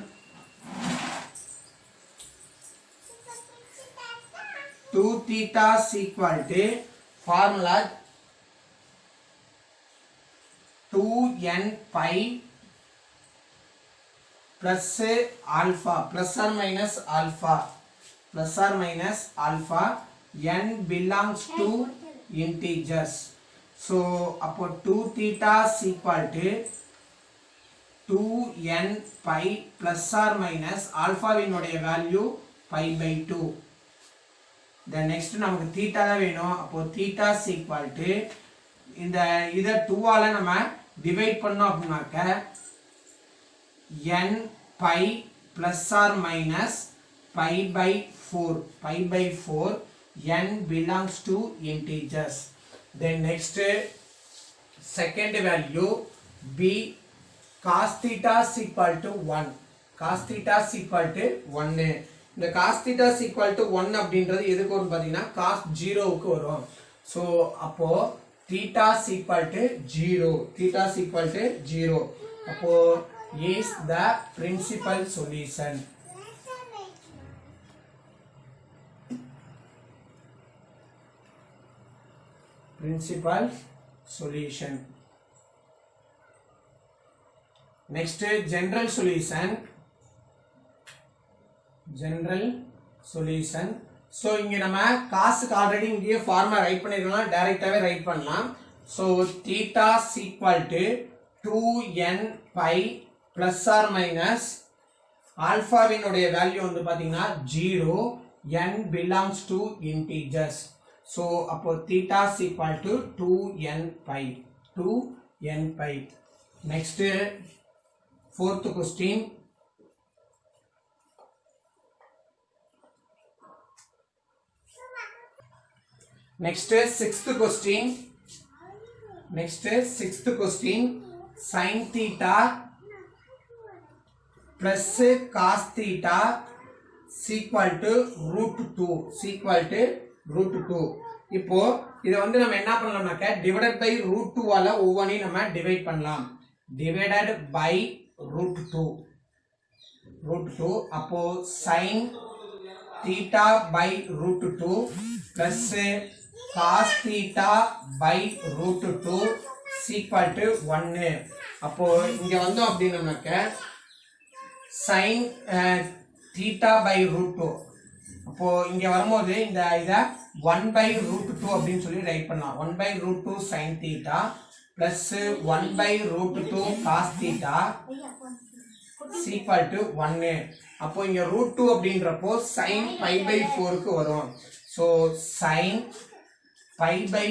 2 theta is equal to formula 2n pi plus alpha plus or minus alpha n belongs to integers. So அப்போ 2 theta is equal to 2n pi plus or minus alpha வினுடைய value pi by 2. Then next நமக்கு theta தான் வேணும். அப்போ theta is equal to இந்த இத 2 ஆல நம்ம divide பண்ணோம் அப்படினாக்க n pi plus or minus pi by 4 n belongs to integers. Then next second value b cos theta is equal to 1. Cos theta is equal to 1. இந்த cos theta is equal to 1 அப்படின்றது எதுக்கு வரும் பாத்தீங்கன்னா cos 0 க்கு வரும். So அப்போ theta is equal to 0. Theta is equal to 0. அப்போ is the principal solution. Principal solution. Next general solution. So இங்க நம்ம காசுக்கு ஆல்ரெடி இங்கே ஃபார்முலா ரைட் பண்ணிருக்கோம், டைரக்டாவே ரைட் பண்ணலாம். So theta is equal to 2n pi plus or minus alpha வினுடைய value வந்து பாத்தீங்கன்னா 0 n belongs to integers. So அப்போ theta is equal to 2n pi. Next fourth question. Next sixth question. Sin theta plus cos theta is equal to root 2. இப்போ இதை வந்து நம்ம என்ன பண்ணலாம்னாக்க divided by root 2 ஆல ஒவ்வொன்றையும் நம்ம டிவைட் பண்ணலாம். டிவைடட் பை ரூட் 2 அப்போ sin theta by root 2 plus cos theta by root 2 is equal to 1. அப்போ இங்க வந்தோம் அப்படின்னாக்க sin theta by root 2 அப்போ இங்க வரும்போது இந்த இத 1 by root 2 அப்படின்னு சொல்லி ரைட் பண்ணலாம். 1 by root 2 sin theta plus 1 by root 2 cos theta is equal to 1. அப்போ இங்க root 2 அப்படின்றப்போ sin pi by 4 க்கு வரும். so sin pi by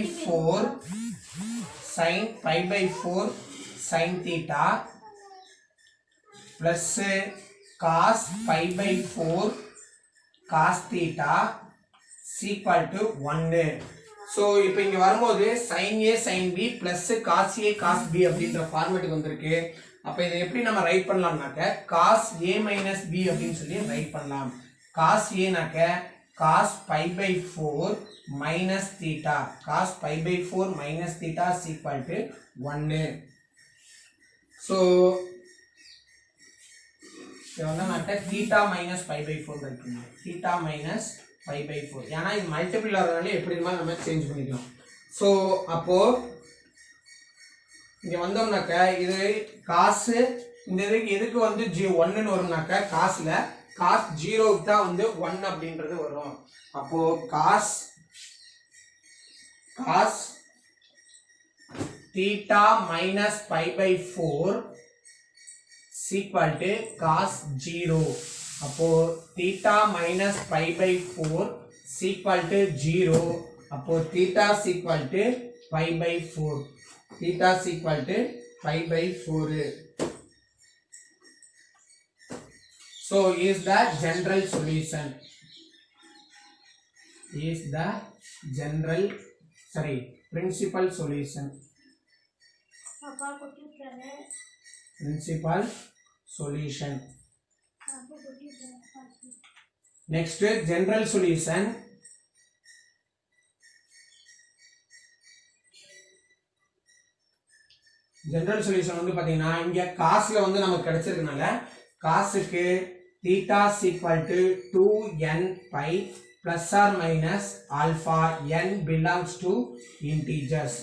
4 sin theta plus cos pi by 4 cos theta is equal to 1. so இப்போ இங்க வரும்போது sin a sin b plus cos a cos b அப்படின்ற ஃபார்மேட்டுக்கு வந்திருக்கு. அப்ப இதை எப்படி நம்ம right பண்ணலாம்னாக்க cos a minus b அப்படின்னு சொல்லி ரைட் பண்ணலாம். cos a நாக்க cos pi by 4 minus theta cos pi by 4 minus theta is equal to 1. so இது வந்து நாக்க theta minus pi by 4 right பண்ணலாம். theta minus pi by 4 ஏன்னா இது மல்டிபிள் ஆகிறதுனால எப்படி இருந்தாலும் நம்ம சேஞ்ச் பண்ணிக்கலாம். so அப்போ இங்க வந்தோம்னாக்க இது காஸ் இந்த எதுக்கு வந்து 1 ன்னு வரும்னாக்க காஸ்ல cos 0 க்கு தான் வந்து 1 அப்படின்றது வரும். அப்போ cos theta minus pi by 4 is equal to cos 0. அப்போ theta minus pi by 4 is equal to 0. அப்போ theta is equal to pi by 4. theta is equal to pi by 4. so is the general solution. Is the principal solution. Principal solution. Next general solution. general solution வந்து பாத்தீங்கன்னா இங்க காஸ்ல வந்து நமக்கு கிடைச்சிருக்கனால காசுக்கு theta is equal to 2n pi plus or minus alpha n belongs to integers.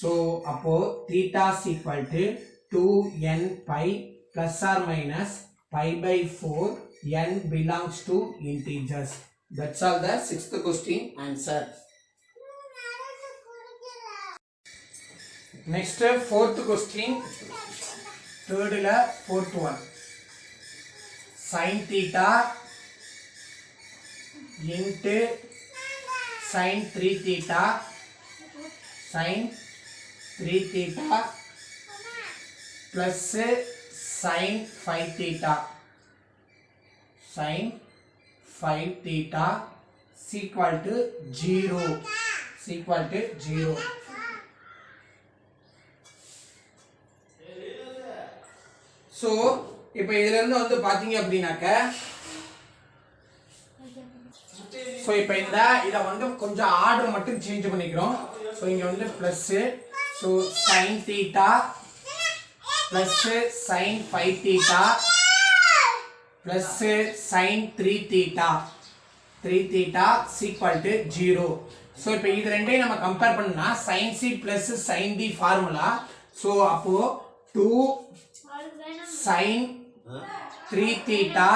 so அப்போ theta is equal to 2n pi plus or minus pi by 4 n belongs to integers. that's all the 6th question answer. next 4th question third la 4th one sin theta into sin 3 theta plus sin 5 theta is equal to 0. so இப்போ இதுல இருந்து வந்து பாத்தீங்க அப்படினாக்க so இப்போ இத வந்து கொஞ்சம் ஆர்டர் மட்டும் சேஞ்ச் பண்ணிக்கிறோம். சோ இங்க வந்து plus so sin theta plus sin 5 theta plus sin 3 theta is equal to 0. So இப்போ இது ரெண்டையும் நம்ம கம்பேர் பண்ணா sin c plus sin d formula. So அப்போ 2 sin 3 theta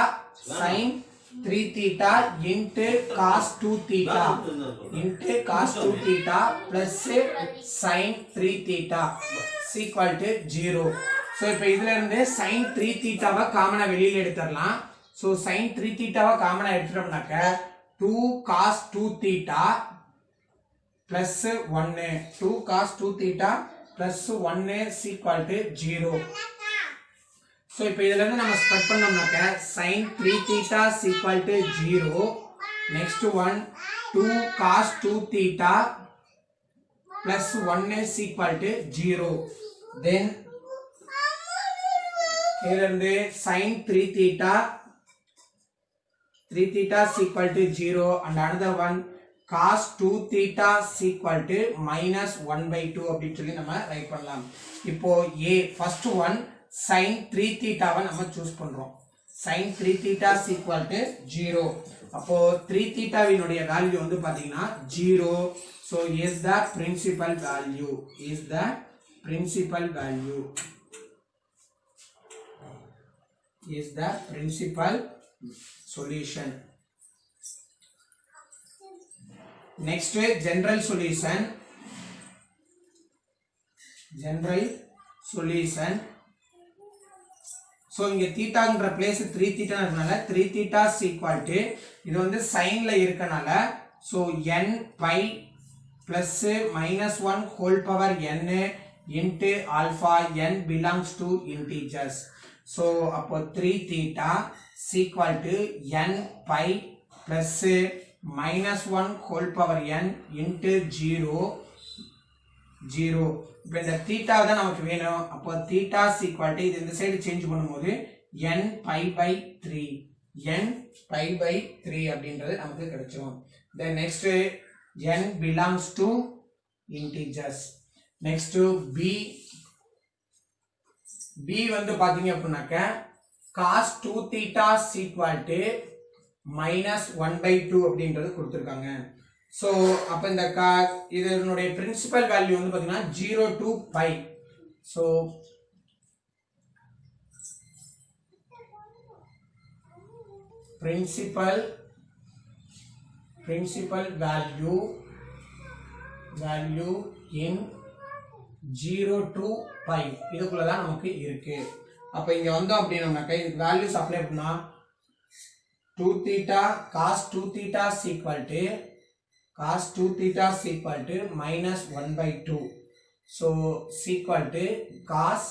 into cos 2 theta plus sin 3 theta is equal to 0. so இப்போ இதுல இருந்து sin 3 theta வ காமனா வெளியில எடுத்துறலாம். so sin 3 theta வ காமனா எடுத்துட்டோம்னாக்க 2 cos 2 theta plus 1 2 cos 2 theta plus 1 is equal to 0. so இப்போ இதல இருந்து நம்ம spread பண்ணோம்னாக்க sin 3 theta is equal to 0. next one 2 cos 2 theta plus 1 is equal to 0. then here and sin 3 theta is equal to 0 and another one cos 2 theta equal to minus 1 by 2 அப்படின்னு சொல்லி நம்ம right பண்ணலாம். இப்போ a first one sin 3 theta வை நம்ம choose பண்றோம். sin 3 theta equal to 0. அப்போ 3 theta வினுடைய value வந்து பாத்தீங்கன்னா 0. so is the principal value, is the principal value, is the principal solution. Next general solution, general solution. so இங்க தீட்டாங்கற place 3 theta இருக்கனால 3 theta equal to இது வந்து சைன்ல இருக்கனால so n pi plus minus 1 whole power n into alpha n belongs to integers. so அப்போ 3 theta equal to n pi plus minus 1 whole power n into 0 0. இப்போ இந்த theta தான் நமக்கு வேணும். அப்போ theta equal to இது இந்த சைடு சேஞ்ச் பண்ணும்போது n pi by 3, n pi by 3 அப்படின்றது நமக்கு கிடைச்சிரும். then next n belongs to integers. next b, b வந்து பாத்தீங்க அப்படினாக்க cos 2 theta equal to minus 1 by 2 அப்படின்றது கொடுத்திருக்காங்க. so அப்ப இந்த இதனுடைய பிரின்சிபல் வேல்யூ வந்து பாத்தீங்கன்னா 0 to pi. so principal value in 0 to pi இதுக்குள்ள தான் நமக்கு இருக்கு. அப்ப இங்க வந்தோம் அப்படினாக்க இதுக்கு வேல்யூஸ் அப்ளை பண்ணா 2 theta cos 2 theta equal to minus 1 by 2. so equal to cos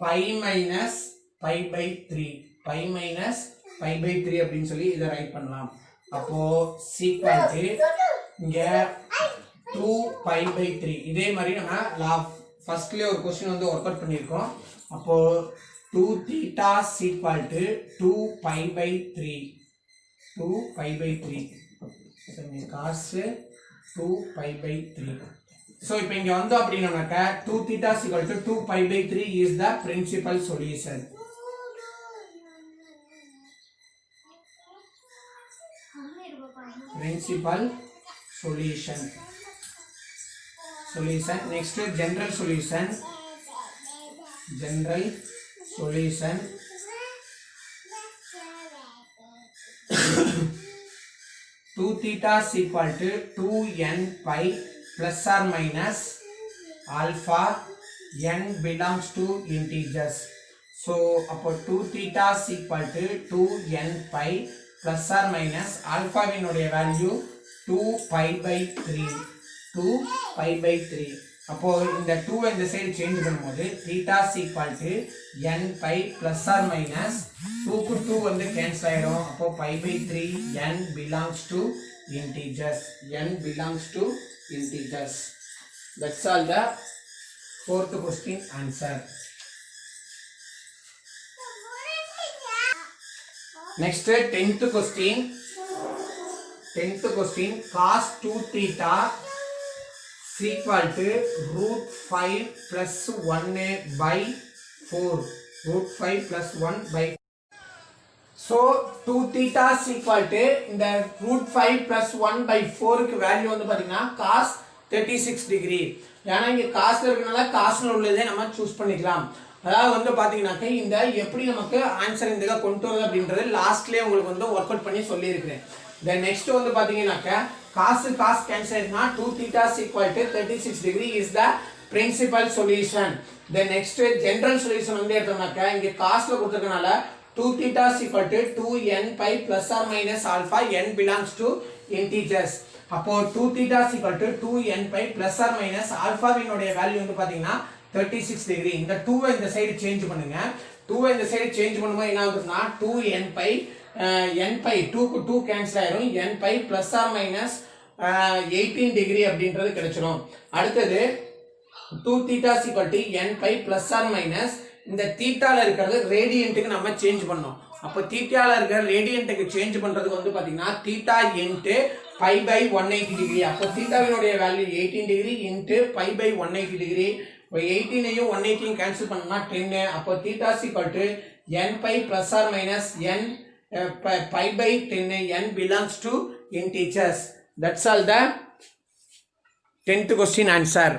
pi minus pi by 3, pi minus pi by 3 அப்படின்னு சொல்லி இதை ரைட் பண்ணலாம். அப்போ equal to இங்க 2 pi by 3. இதே மாதிரி நம்ம ஃபர்ஸ்ட்லயே ஒரு क्वेश्चन வந்து வொர்க் அவுட் பண்ணிருக்கோம். அப்போ 2 theta equal to 2 pi by 3, 2 pi by 3. so cos 2 pi by 3. so இப்போ இங்க வந்தோம் அப்படினாக்க 2 theta equal to 2 pi by 3 is the principal solution. principal solution. next general solution. 2 theta equal to 2n pi plus or minus alpha n belongs to integers. so அப்போ 2 theta equal to 2n pi plus or minus alpha வினுடைய value 2 pi by 3, 2 pi by 3. அப்போ இந்த 2 இந்த side change பண்ணும்போது theta equal to n pi plus or minus 2 க்கு 2 வந்து cancel ஆயிடும். அப்போ pi by 3 n belongs to integers, n belongs to integers. that's all the fourth question answer. next 10th question. cos 2 theta equal to root 5 plus 1 by 4, root 5 plus 1 by 4. so 2 theta equal to இந்த root 5 plus 1 by 4 க்கு value வந்து பாத்தீங்கன்னா cos 36 degree. ஏன்னா இங்க cos இருக்கனால cos ல உள்ளதே நம்ம சூஸ் பண்ணிக்கலாம். அதாவது வந்து பாத்தீங்கன்னாக்க இந்த எப்படி நமக்கு ஆன்சர் இந்த கொண்டு வரது அப்படின்றது லாஸ்ட்லயே உங்களுக்கு வந்து வொர்க் அவுட் பண்ணி சொல்லி இருக்கிறேன். then next வந்து பாத்தீங்கன்னாக்க cos cancel ஆயிடுனா 2 theta equal to 36 degree is the principal solution. then next general solution வந்து எடுத்தோம்னாக்க இங்க cos ல கொடுத்திருக்கனால 2 theta equal to 2n pi plus or minus alpha n belongs to integers. அப்போ 2 theta equal to 2n pi plus or minus alpha வினுடைய value வந்து பாத்தீங்கன்னா 36 degree. இந்த 2 இந்த side change பண்ணுங்க. 2 இந்த சைடு சேஞ்ச் பண்ணும்போது என்ன ஆகுதுன்னா 2n pi n pi 2 க்கு 2 கேன்சல் ஆயிடும். n pi plus or minus 18 degree அப்படின்றது கிடைச்சிரும். அடுத்தது 2 theta equal to n pi plus or minus இந்த தீட்டால இருக்கிறது ரேடியன்ட்டுக்கு நம்ம சேஞ்ச் பண்ணோம். அப்போ தீட்டால இருக்கிற ரேடியன்ட்டுக்கு சேஞ்ச் பண்றதுக்கு வந்து பாத்தீங்கன்னா theta into pi by 180 degree. அப்போ தீட்டாவினுடைய value 18 degree into pi by 180 degree. இப்போ 18ஐயும் 180 கேன்சல் பண்ணா 10. அப்போ theta equal to n pi plus or minus n pi by 10. n belongs to integers. That's all the 10th question answer.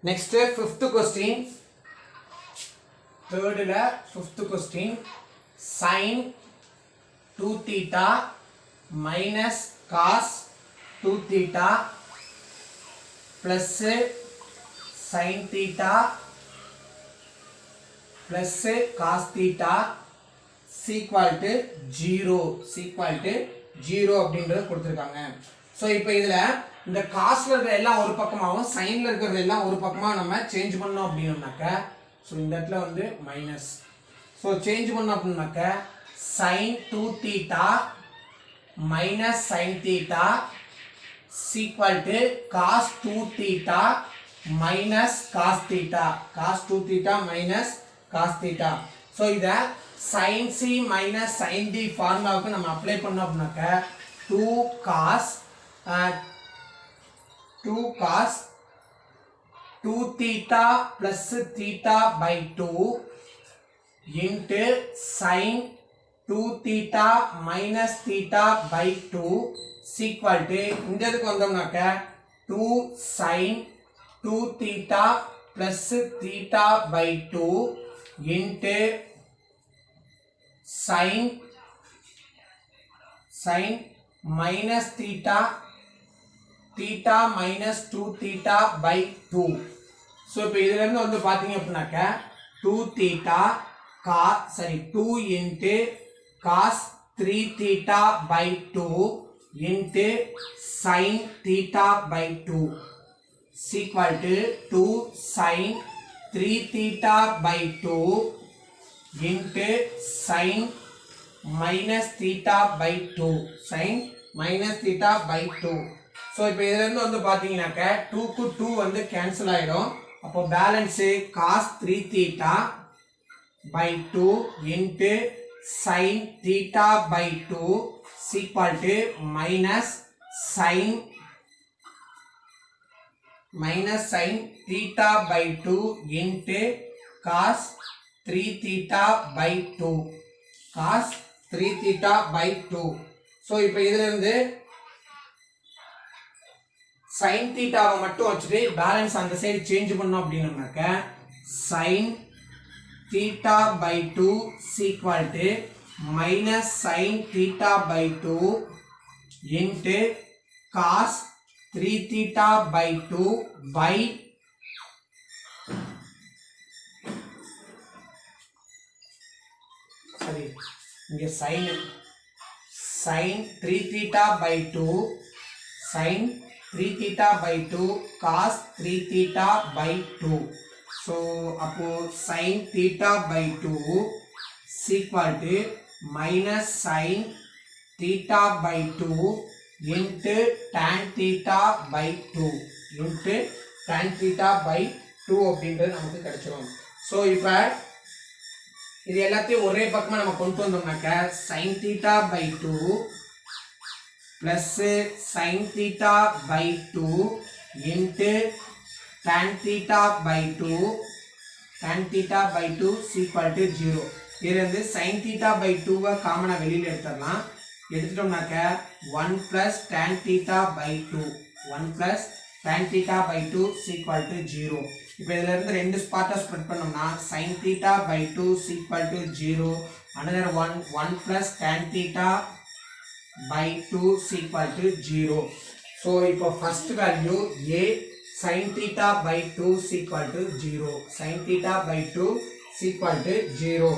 Next 5th question. Third la 5th question. Sin 2 theta minus cos 2 theta plus sin theta plus cos theta equal to 0 அப்படின்றது கொடுத்திருக்காங்க. So இப்போ இதுல இந்த காஸ்ல இருக்கிற எல்லாம் ஒரு பக்கமாகவும் சைன்ல இருக்கிறது எல்லாம் ஒரு பக்கமா நம்ம சேஞ்ச் பண்ணோம் அப்படின்னாக்க ஸோ இந்த இடத்துல வந்து மைனஸ். ஸோ சேஞ்ச் பண்ணோம் அப்படின்னாக்க sin 2 theta minus sin theta equal to cos 2 theta minus cos theta. cos 2 theta minus cos theta. So இதை sin c minus sin d ஃபார்முலாவுக்கு நம்ம அப்ளை பண்ணோம் அப்படின்னாக்க 2 cos 2 theta plus theta by 2 into sin 2 theta minus theta by 2 equal to இந்த இதுக்கு வந்தோம்னாக்க 2 sin 2 theta plus theta by 2 into sin minus theta minus 2 theta by 2. So இப்போ இதுல இருந்து வந்து பாத்தீங்க அப்படின்னாக்க 2 theta 2 into cos 3 theta by 2 into sin theta by 2 equal to 2 sin 3 theta by 2 into sin minus theta by 2 sin minus theta by 2. So இப்போ இதுல இருந்து வந்து பாத்தீங்கன்னாக்க 2 க்கு 2 வந்து கேன்சல் ஆயிடும். அப்போ balance cos 3 theta by 2 into sin theta by 2 equal to minus sin theta by 2 into cos 3 theta by 2 cos 3 theta by 2. So இப்போ இதுல இருந்து sin தீட்டாவை மட்டும் வச்சுட்டு பேலன்ஸ் அந்த சைடு சேஞ்ச் பண்ணோம் அப்படின்னாக்க sin theta by 2 equal to minus sin theta by 2 into cos 3 theta by 2 by இங்க sin 3 theta by 2 sin 3 theta by 2 cos 3 theta by 2. So அப்போ sin theta by 2 equal to minus sin theta by 2 into tan theta by 2 into tan theta by 2 அப்படின்றது நமக்கு கிடைச்சிரும். So இப்போ இது எல்லாத்தையும் ஒரே பக்கமா நம்ம கொண்டு வந்தோம்னாக்க sin theta by 2 plus sin theta by 2 into tan theta by 2 equal to 0. இதுல இருந்து sin theta by 2 காமனா வெளியில எடுத்துடலாம். எடுத்துட்டோம்னாக்க 1 plus tan theta by 2 1 plus tan theta by 2 equal to 0. இப்போ இதுல இருந்து ரெண்டு ஸ்பாட்டா ஸ்ப்ளிட் பண்ணோம்னா sin theta by 2 equal to 0. another 1 plus tan theta by 2 equal to 0. So இப்போ first value a sin theta by 2 equal to 0. sin theta by 2 equal to 0.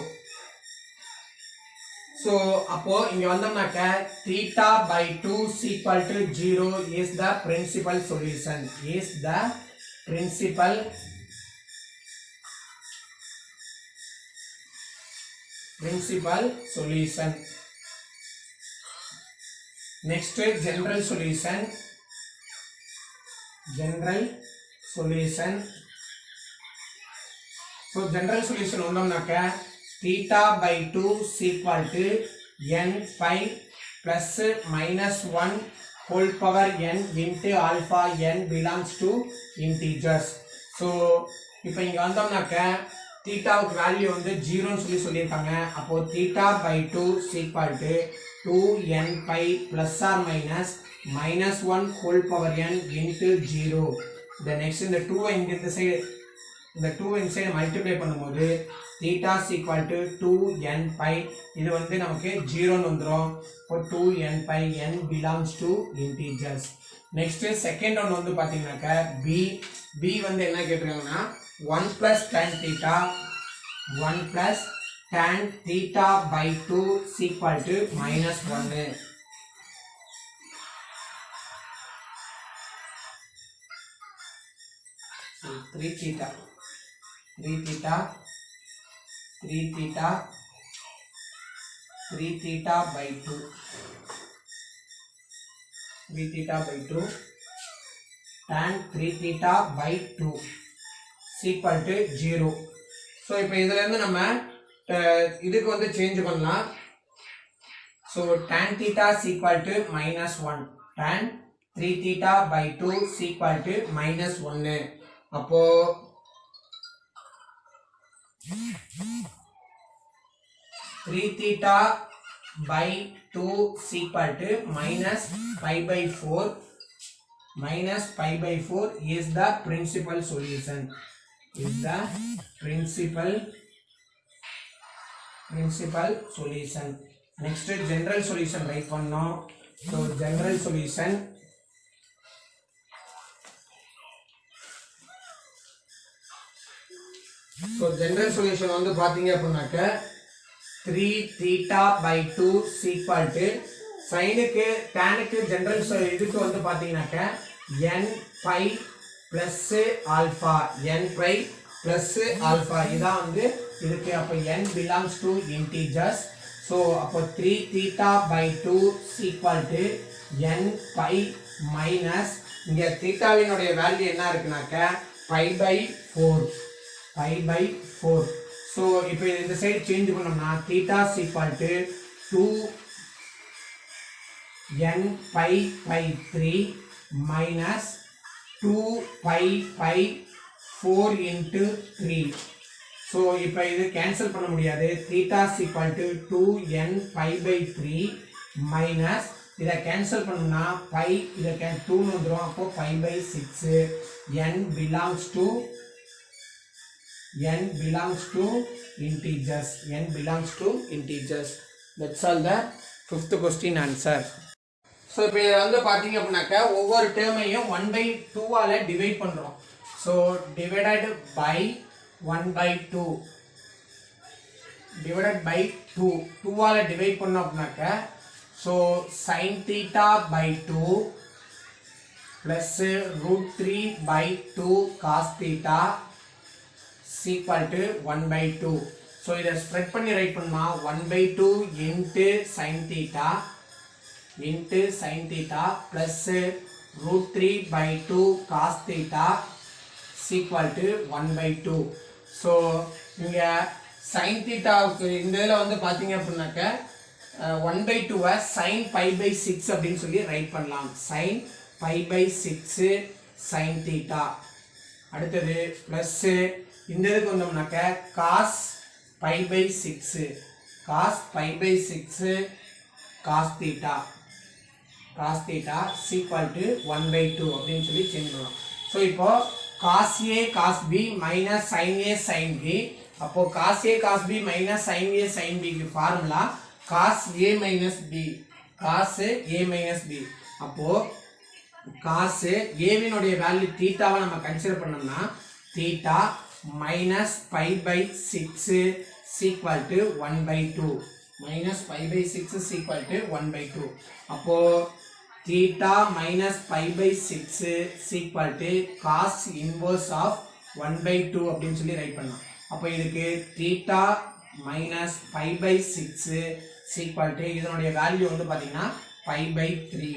So அப்போ இங்க வந்தோம்னாக்க theta by 2 equal to 0 is the principal solution. Principal solution. Next general solution. So so general solution வந்தோம்னாக்க theta by 2 is equal to n pi plus minus 1 whole power n into alpha n belongs to integers. So இப்போ இங்கே வந்தோம்னாக்க தீட்டாவுக்கு value வந்து 0 சொல்லியிருக்காங்க. அப்போ theta by 2 is equal to 2n pi plus or minus minus 1 whole power n into 0. The next இந்த 2 இந்த side இந்த 2 inside multiply பண்ணும்போது theta is equal to 2n pi. இது வந்து நமக்கு 0 வந்துரும். for 2n pi n belongs to integers. next second one வந்து பாத்தீங்கன்னாக்க b வந்து என்ன கேட்டிருக்காங்கன்னா 1 plus tan theta 1 plus tan theta by 2 is equal to minus 1. so 3 theta by 2 3 theta by 2 tan 3 theta by 2 is equal to 0. so இப்போ இதுல இருந்து நம்ம இதுக்கு வந்து சேஞ்ச் பண்ணலாம். so tan theta is equal to minus 1 tan 3 theta by 2 is equal to minus 1. அப்போ 3 theta by 2 is equal to minus pi by 4. Minus pi by 4 is the principal solution. Is the principal solution. Next general solution write பண்ணோம். so general solution so general solution வந்து பாத்தீங்க அப்படின்னாக்க 3 theta by 2 is equal to சைனுக்கு டேனுக்கு general இதுக்கு வந்து பாத்தீங்கன்னாக்க n pi plus alpha n pi plus alpha இதான் வந்து இதுக்கு. அப்ப n belongs to integers. so அப்போ 3 theta by 2 is equal to n pi minus இங்க தீட்டாவினுடைய வேல்யூ என்ன இருக்குனாக்க pi by 4. so இப்போ இந்த சைடு சேஞ்ச் பண்ணோம்னா theta is equal to 2n pi by 3 minus 2 pi 4 into 3. so இப்போ இது கேன்சல் பண்ண முடியாது. theta is equal to 2n pi by 3 minus இதை கேன்சல் பண்ணா pi இதை 2 வந்துரும். அப்போ pi by 6 n belongs to integers. That's all the fifth question answer. so இப்போ இத வந்து பாத்தீங்க அப்படினாக்க ஒவ்வொரு டேர்மையும் 1/2 ஆல டிவைட் பண்றோம். so divided by 1/2 divided by 2 ஆல டிவைட் பண்ணோம் அப்படினாக்க so sin theta by 2 plus √3 by 2 cos theta is equal to 1/2. so இத ஸ்ப்ரெட் பண்ணி ரைட் பண்ணா 1/2 into sin theta plus √3 by 2 cos theta is equal to 1/2. so இங்க sin theta இந்த இதுல வந்து பாத்தீங்க அப்படினாக்க 1/2 sin pi by 6 அப்படினு சொல்லி ரைட் பண்ணலாம். sin pi by 6 sin theta. அடுத்து பிளஸ் இந்த இதுக்கு வந்தோம்னாக்க cos pi by 6 cos theta is equal to 1/2 அப்படினு சொல்லி சேஞ்ச் பண்ணலாம். சோ இப்போ cos a cos b minus sin a sin b. அப்போ cos a cos b minus sin a sin b க்கு formula cos a minus b. அப்போ cos a வினுடைய value தீட்டாவை நம்ம consider பண்ணோம்னா theta minus pi by 6 is equal to 1/2. minus pi by 6 is equal to 1/2. அப்போ theta minus pi by 6 is equal to cos inverse of 1/2 அப்படின்னு சொல்லி right பண்ணலாம். அப்போ இதுக்கு theta minus pi by 6 is equal to இதனுடைய value வந்து பாத்தீங்கன்னா pi by 3.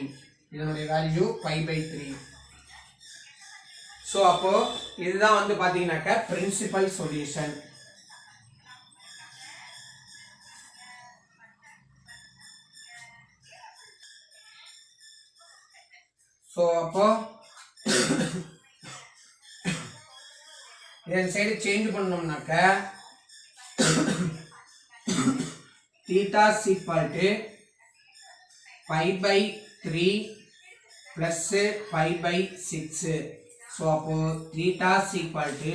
இதனுடைய வேல்யூ pi by 3. ஸோ அப்போ இதுதான் வந்து பாத்தீங்கன்னாக்க பிரின்சிபல் சொல்யூஷன். ஸோ அப்போ இந்த சைடு சேஞ்ச் பண்ணோம்னாக்க theta is equal to pi by 3 plus pi by 6. So அப்போ theta is equal to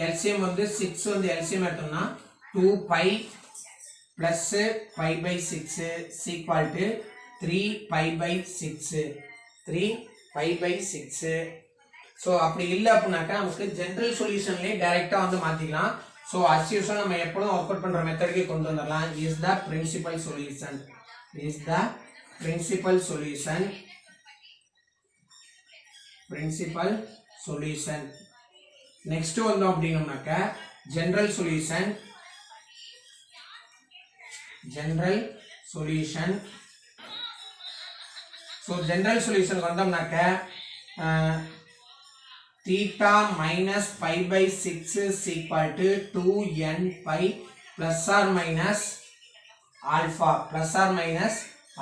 LCM வந்து 6 வந்து LCM எடுத்தோம்னா 2 pi plus pi by 6 is equal to 3 pi by 6. 3 pi by 6. So அப்படி இல்லை அப்படின்னாக்கா நமக்கு ஜென்ரல் சொல்யூஷன்லேயே டைரெக்டாக வந்து மாற்றிக்கலாம். ஸோ அஸ் யூஸ்வல் நம்ம எப்பொழுதும் ஒர்க் அவுட் பண்ணுற மெத்தடுக்கே கொண்டு வந்துடலாம். Is the principal solution. Is the principal solution. Principal solution. Next வந்தோம் அப்படின்னோம்னாக்க general solution. General solution. So general solution வந்தோம்னாக்க theta minus pi by 6 is equal to 2n pi plus or minus alpha. Plus or minus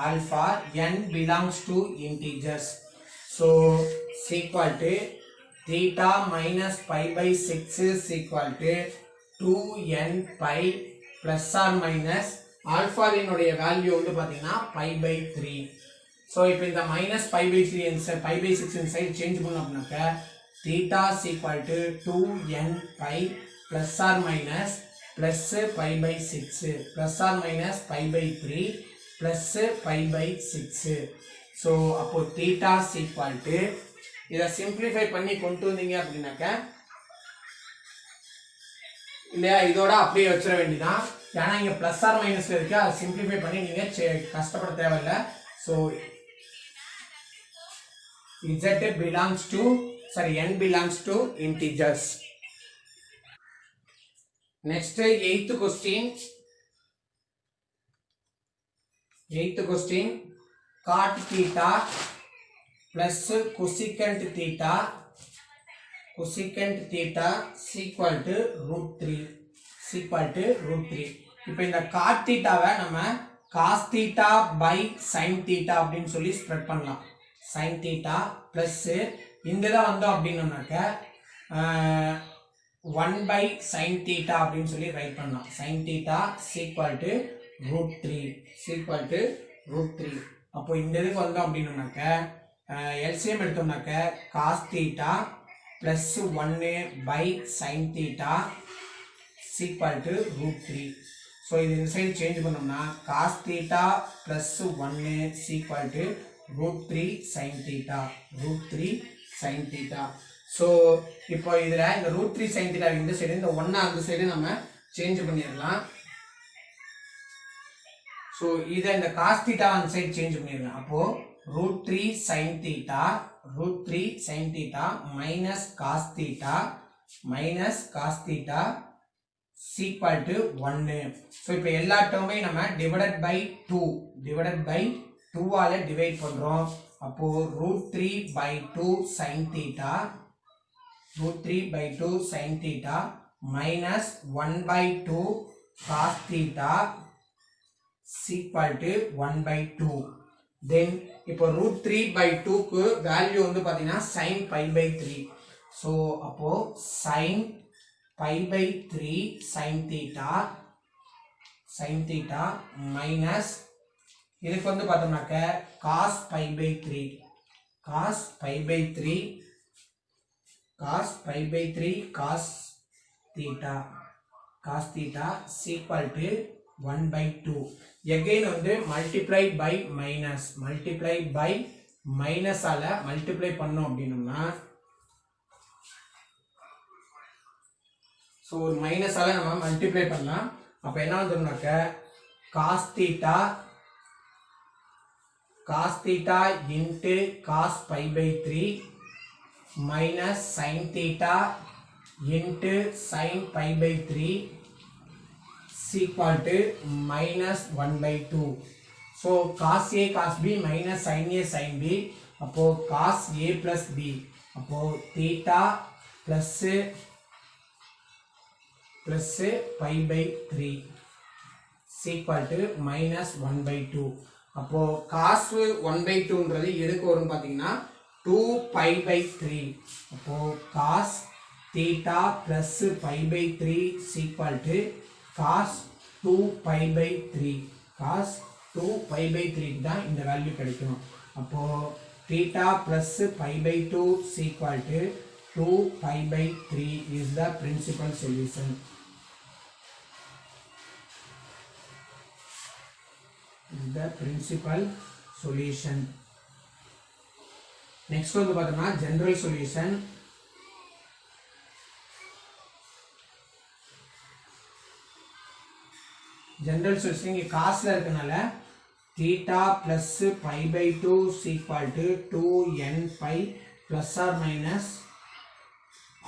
alpha. N belongs to integers. So is equal to theta minus pi by 6 is equal to 2n pi plus or minus alpha இனுடைய value வந்து பாத்தீங்கன்னா pi by 3. So இப்போ இந்த minus pi by 3 inside pi by 6 inside change பண்ணோம் அப்படின்னாக்க theta is equal to 2n pi plus or minus plus pi by 6 plus or minus pi by 3 plus pi by 6. So அப்போ theta is equal to இதை simplify பண்ணி கொண்டு வந்தீங்க அப்படின்னாக்க இல்லையா இதோட அப்படியே வச்சிட வேண்டியதான். ஏன்னா இங்க பிளஸ் ஆர் மைனஸ்ல இருக்கு, அதை சிம்பிளிஃபை பண்ணி நீங்க கஷ்டப்பட தேவையில்லை. So z belongs to n belongs to integers. Next, eighth question. Cot theta plus cosecant theta is equal to √3. இப்போ இந்த cot theta வை நம்ம cos theta by sin theta அப்படின்னு சொல்லி ஸ்ப்ரெட் பண்ணலாம். sin theta plus இந்த இதை வந்தோம் அப்படின்னோம்னாக்க 1 by sin theta அப்படின்னு சொல்லி ரைட் பண்ணலாம். sin theta is equal to √3. அப்போ இந்த இதுக்கு வந்தோம் அப்படின்னோம்னாக்க LCM எடுத்தோம்னாக்க cos theta plus 1 by sin theta is equal to √3. So இது இந்த சைடு சேஞ்ச் பண்ணோம்னா cos theta plus 1 is equal to √3 sin theta. So இப்போ இதில் இந்த √3 sin theta இந்த சைடு இந்த 1 அந்த சைடு நம்ம சேஞ்ச் பண்ணிடலாம். ஸோ இதை இந்த cos theta அந்த சைடு சேஞ்ச் பண்ணிடலாம். அப்போ √3 sin theta minus cos theta is equal to 1. So இப்போ எல்லா டேர்மையும் நம்ம டிவைடட் பை 2 ஆல டிவைட் பண்றோம். அப்போ √3/2 sin theta minus 1/2 cos theta is equal to 1/2. then இப்போ √3/2 க்கு வேல்யூ வந்து பாத்தீங்கன்னா sin pi/3. ஸோ அப்போ sin pi/3 sin theta minus இதுக்கு வந்து பார்த்தோம்னாக்க cos pi/3 cos theta is equal to 1/2. again வந்து multiply by minus ஆல multiply பண்ணோம் அப்படின்னோம்னா ஸோ ஒரு மைனஸ் ஆல நம்ம மல்டிப்ளை பண்ணலாம். அப்போ என்ன வந்துடும்னாக்க cos theta into cos pi/3 minus sin theta into sin pi/3 is equal to minus 1/2. so cos a cos b minus sin a sin b. அப்போ cos a plus b. அப்போ theta plus pi/3 is equal to minus 1/2. அப்போ cos 1/2ன்றது எதுக்கு வரும் பாத்தீங்கன்னா 2 pi by 3. அப்போ cos theta plus pi by 3 is equal to cos 2 pi by 3. cos 2 pi by 3 தான் இந்த value கிடைக்கும். அப்போ theta plus pi by 2 is equal to 2 pi by 3 is the principal solution. The principal solution. Next வந்து பார்த்தோம்னா general solution. general solution இங்க காஸ்ல இருக்கனால theta plus pi by 2 is equal to 2n pi plus or minus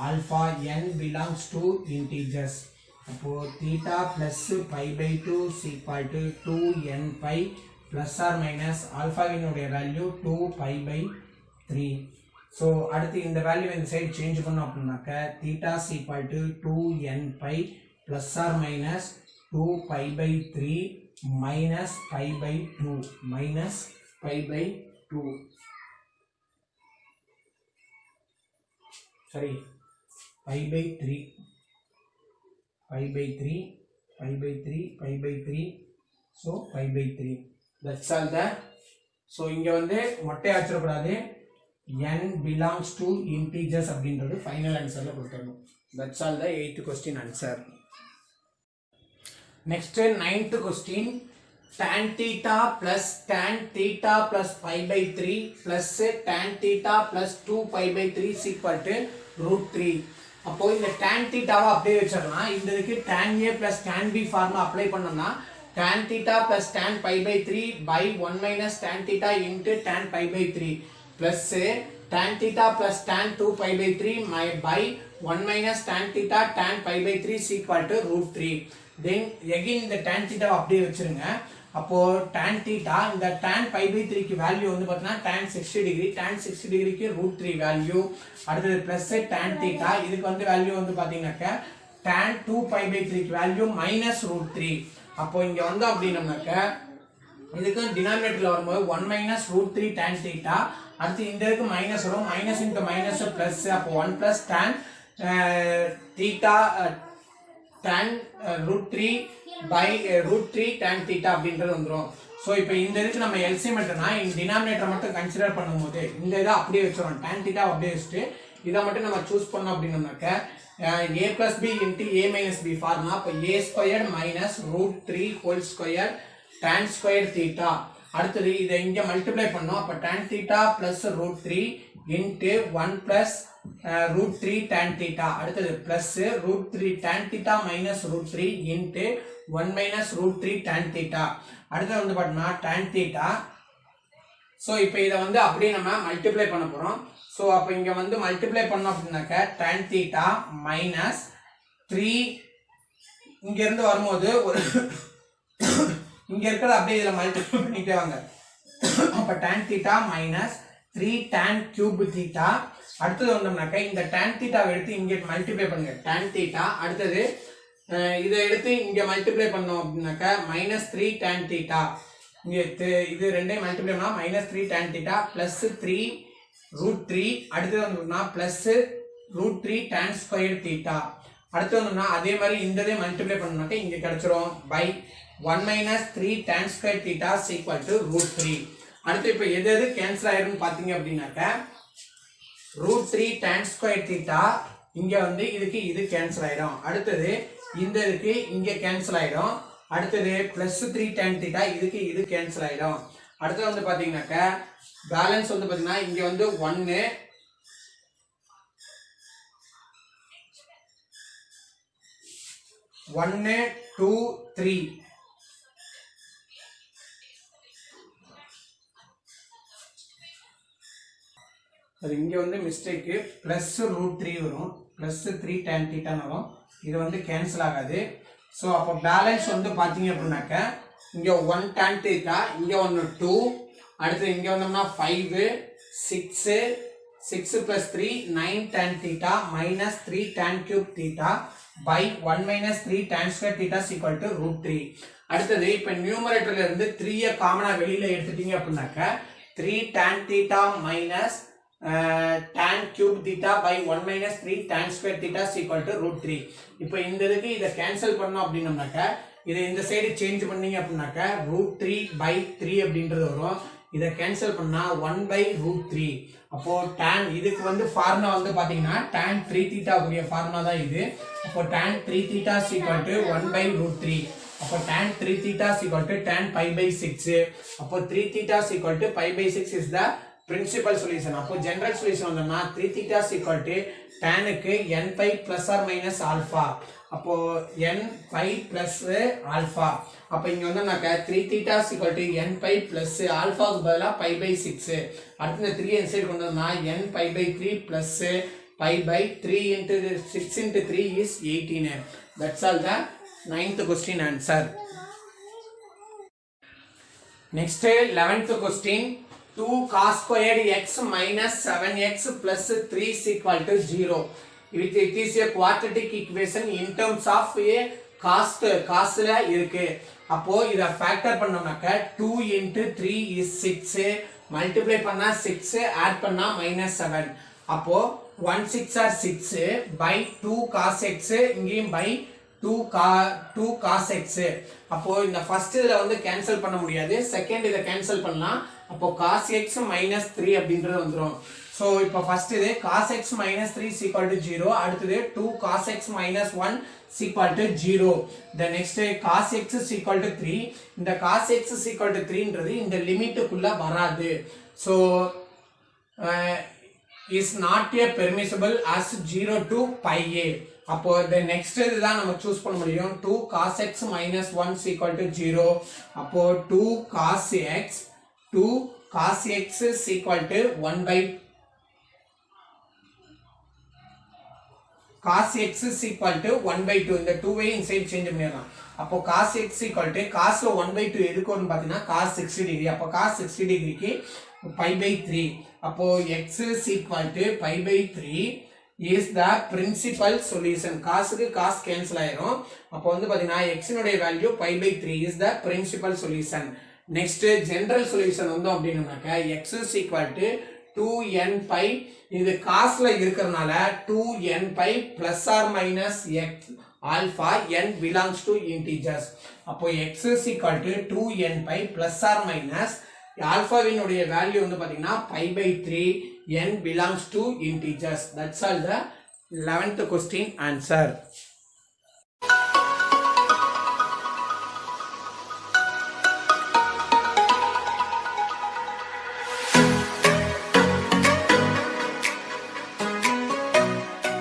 alpha n belongs to integers. அப்போ theta plus pi by 2 is equal to 2n pi plus or minus alpha வினுடைய value 2 pi by 3. So அடுத்து இந்த value இந்த side change பண்ணோம் அப்படின்னாக்க theta is equal to 2n pi plus or minus 2 pi by 3 minus pi by 2 minus pi by 2. Sorry, pi by 3. pi by 3, pi by 3, pi by 3. So pi by 3. That's all that. So இங்க வந்து மொட்டை ஆச்சரக்கூடாது. n belongs to integers அப்படின்றது final ஆன்சர்ல கொடுத்துடணும். That's all the 8th question answer. Next 9th question. Tan theta plus pi by 3 plus tan theta plus 2 pi by 3 is equal to root 3. அப்போ இந்த tan thetaவை அப்படியே வச்சிடலாம். இந்த இதுக்கு tan a plus tan b formula apply பண்ணோம்னா tan theta plus tan pi by 3 by 1 minus tan theta into tan pi by 3 plus tan theta plus tan 2 pi by 3 by 1 minus tan theta tan pi by 3 is equal to root 3. Then again இந்த tan theta அப்படியே வச்சிருங்க. அப்போ tan theta இந்த tan pi by 3 க்கு value வந்து பார்த்தீங்கன்னா tan 60 degree tan 60 டிகிரிக்கு root 3 value. அடுத்தது plus tan theta இதுக்கு வந்து வேல்யூ வந்து பாத்தீங்கன்னாக்க tan 2 pi by 3 க்கு வேல்யூ minus root 3. அப்போ இங்க வந்து அப்படினம்னாக்க இதுக்கு டினாமினேட்டர்ல வரும்போது 1 minus root 3 tan theta. அடுத்து இந்த இதுக்கு மைனஸ் வரும். Minus into minus plus. அப்போ 1 plus tan theta tan root 3 by root 3 tan theta அப்படின்றது வந்துரும். சோ இப்போ இந்த இதுக்கு நம்ம LCM எடுத்தனா இந்த டினாமினேட்டர் மட்டும் கன்சிடர் பண்ணும்போது இந்த இத அப்படியே வச்சிரோம். tan theta அப்படியே வச்சிட்டு இத மட்டும் நம்ம சூஸ் பண்ணோம் அப்படினம்னாக்க a plus b into a minus b formula. அப்ப a squared minus root 3 whole square tan squared theta. அடுத்து இத இங்க மல்டிப்ளை பண்ணோம். அப்ப tan theta plus root 3 into 1 plus root 3 tan theta. அடுத்து plus root 3 tan theta minus root 3 into 1 minus root 3 tan theta. அடுத்து வந்து பார்த்தா tan theta. சோ இப்போ இத வந்து அப்படியே நம்ம மல்டிப்ளை பண்ண போறோம். சோ அப்ப இங்க வந்து மல்டிப்ளை பண்ணோம் அப்படினாக்க tan theta minus 3 இங்க இருந்து வரும்போது ஒரு இங்க இருக்கிறது அப்படியே இதல மல்டிப்ளை பண்ணிட்டே வாங்க. அப்ப tan theta minus 3 tan cube theta. அடுத்து வந்தோம்னாக்க இந்த tan theta எடுத்து இங்க மல்டிப்ளை பண்ணுங்க. tan theta அடுத்து இத எடுத்து இங்க மல்டிப்ளை பண்ணோம் அப்படினாக்க -3 tan theta. இங்க இது ரெண்டையும் மல்டிப்ளை பண்ணா -3 tan theta plus 3 root 3. அடுத்து வந்தோம்னா plus root 3 tan squared theta. அடுத்து வந்தோம்னா அதே மாதிரி இந்ததே மல்டிப்ளை பண்ணோம்னாக்க இங்க கிடைச்சிரும் by 1 minus 3 tan squared theta is equal to root 3. அடுத்து இப்போ எது எது கேன்சல் ஆயிரும்னு பாத்தீங்க அப்படினாக்க root 3 tan squared theta இங்க வந்து இதுக்கு இது கேன்சல் ஆயிடும். அடுத்து இந்த இதுக்கு இங்க கேன்சல் ஆயிடும். அடுத்து plus 3 tan theta இதுக்கு இது கேன்சல் ஆயிடும். அடுத்து வந்து பாத்தீங்கன்னாக்க பேலன்ஸ் வந்து பாத்தீங்கன்னா இங்க வந்து 1 2 3. அது இங்க வந்து மிஸ்டேக் plus root 3 வரும். plus 3 tan theta வரும். இது வந்து கேன்சல் ஆகாது. சோ அப்ப பேலன்ஸ் வந்து பாத்தீங்க அப்படினாக்க இங்க 1 tan theta இங்க 1 2. அடுத்து இங்க வந்தோம்னா 5 6 6 plus 3 9 tan theta minus 3 tan cube theta by 1 minus 3 tan square theta is equal to root 3. அடுத்து இப்ப நியூமரேட்டர்ல இருந்து 3 காமனா வெளியில எடுத்துட்டீங்க அப்படினாக்க 3 tan theta minus tan cube theta by 1 minus 3 tan square theta is equal to root 3. இப்போ இந்த இதுக்கு இதை கேன்சல் பண்ணோம் அப்படின்னோம்னாக்க இதை இந்த சைடு சேஞ்ச் பண்ணீங்க அப்படின்னாக்க root 3 by 3 அப்படின்றது வரும். இதை கேன்சல் பண்ணா 1 by root 3. அப்போ tan இதுக்கு வந்து ஃபார்முலா வந்து பாத்தீங்கன்னா tan 3 theta உரிய ஃபார்முலா தான் இது. அப்போ tan 3 theta is equal to 1 by root 3. அப்போ tan 3 theta is equal to tan pi by 6. அப்போ 3 theta is equal to pi by 6 is the principal solution. அப்போ general solution வந்தோம்னா 3 theta is equal to tan க்கு n pi plus or minus alpha. அப்போ n pi plus alpha. அப்போ இங்க வந்தோம்னாக்க 3 theta is equal to n pi plus alpha க்கு பதிலா pi by 6. அடுத்து இந்த 3 இந்த சைடு கொண்டு வந்தா n pi by 3 plus pi by 3 into 6 into 3 is 18. That's all the 9th question answer. Next 11th question. 2 cos squared x minus 7x plus 3 is equal to 0. It is a quadratic equation in terms of a cost ல இருக்கு. அப்போ இத factor பண்ணோம்னாக்க 2 into 3 is 6, multiply பண்ணா 6, add பண்ணா -7. அப்போ 1 6 are 6 by 2 cos x, இங்கேயும் by 2 cos x. அப்போ இந்த ஃபர்ஸ்ட் இதுல வந்து கேன்சல் பண்ண முடியாது, செகண்ட் இத கேன்சல் பண்ணலாம். அப்போ cos x minus 3 அப்படின்றது வந்துரும். சோ இப்போ ஃபர்ஸ்ட் இது cos x minus 3 is equal to 0. அடுத்து 2 cos x minus 1 is equal to 0. The next cos x is equal to 3. இந்த cos x is equal to 3 ன்றது இந்த லிமிட்டுக்குள்ள வராது. So is not a permissible as 0 to pi a. அப்போ the next இதுதான் நம்ம choose பண்ண முடியும். 2 cos x minus 1 is equal to 0. அப்போ 2 cos x is equal to 1 by cos x is equal to 1 by 2. இந்த 2 வை இன்சைட் சேஞ்ச் பண்ணிடலாம். அப்போ cos x equal to cos ல 1 by 2 எதுக்கு வரும்னு பார்த்தீங்கன்னா cos 60 டிகிரி. அப்போ cos 60 டிகிரிக்கு pi by 3. அப்போ x is equal to pi by 3 is the principal solution. cosக்கு cos cancel ஆயிரும். அப்போ வந்து பாத்தீங்கன்னா x னுடைய value pi by 3 is the principal solution. next general solution வந்தோம் அப்படின்னாக்க x is equal to 2n pi. இது cosல இருக்கறனால 2n pi plus or minus x alpha n belongs to integers. அப்போ x is equal to 2n pi plus or minus alpha வினுடைய value வந்து பாத்தீங்கன்னா pi by 3, n belongs to integers. That's all the 11th question answer.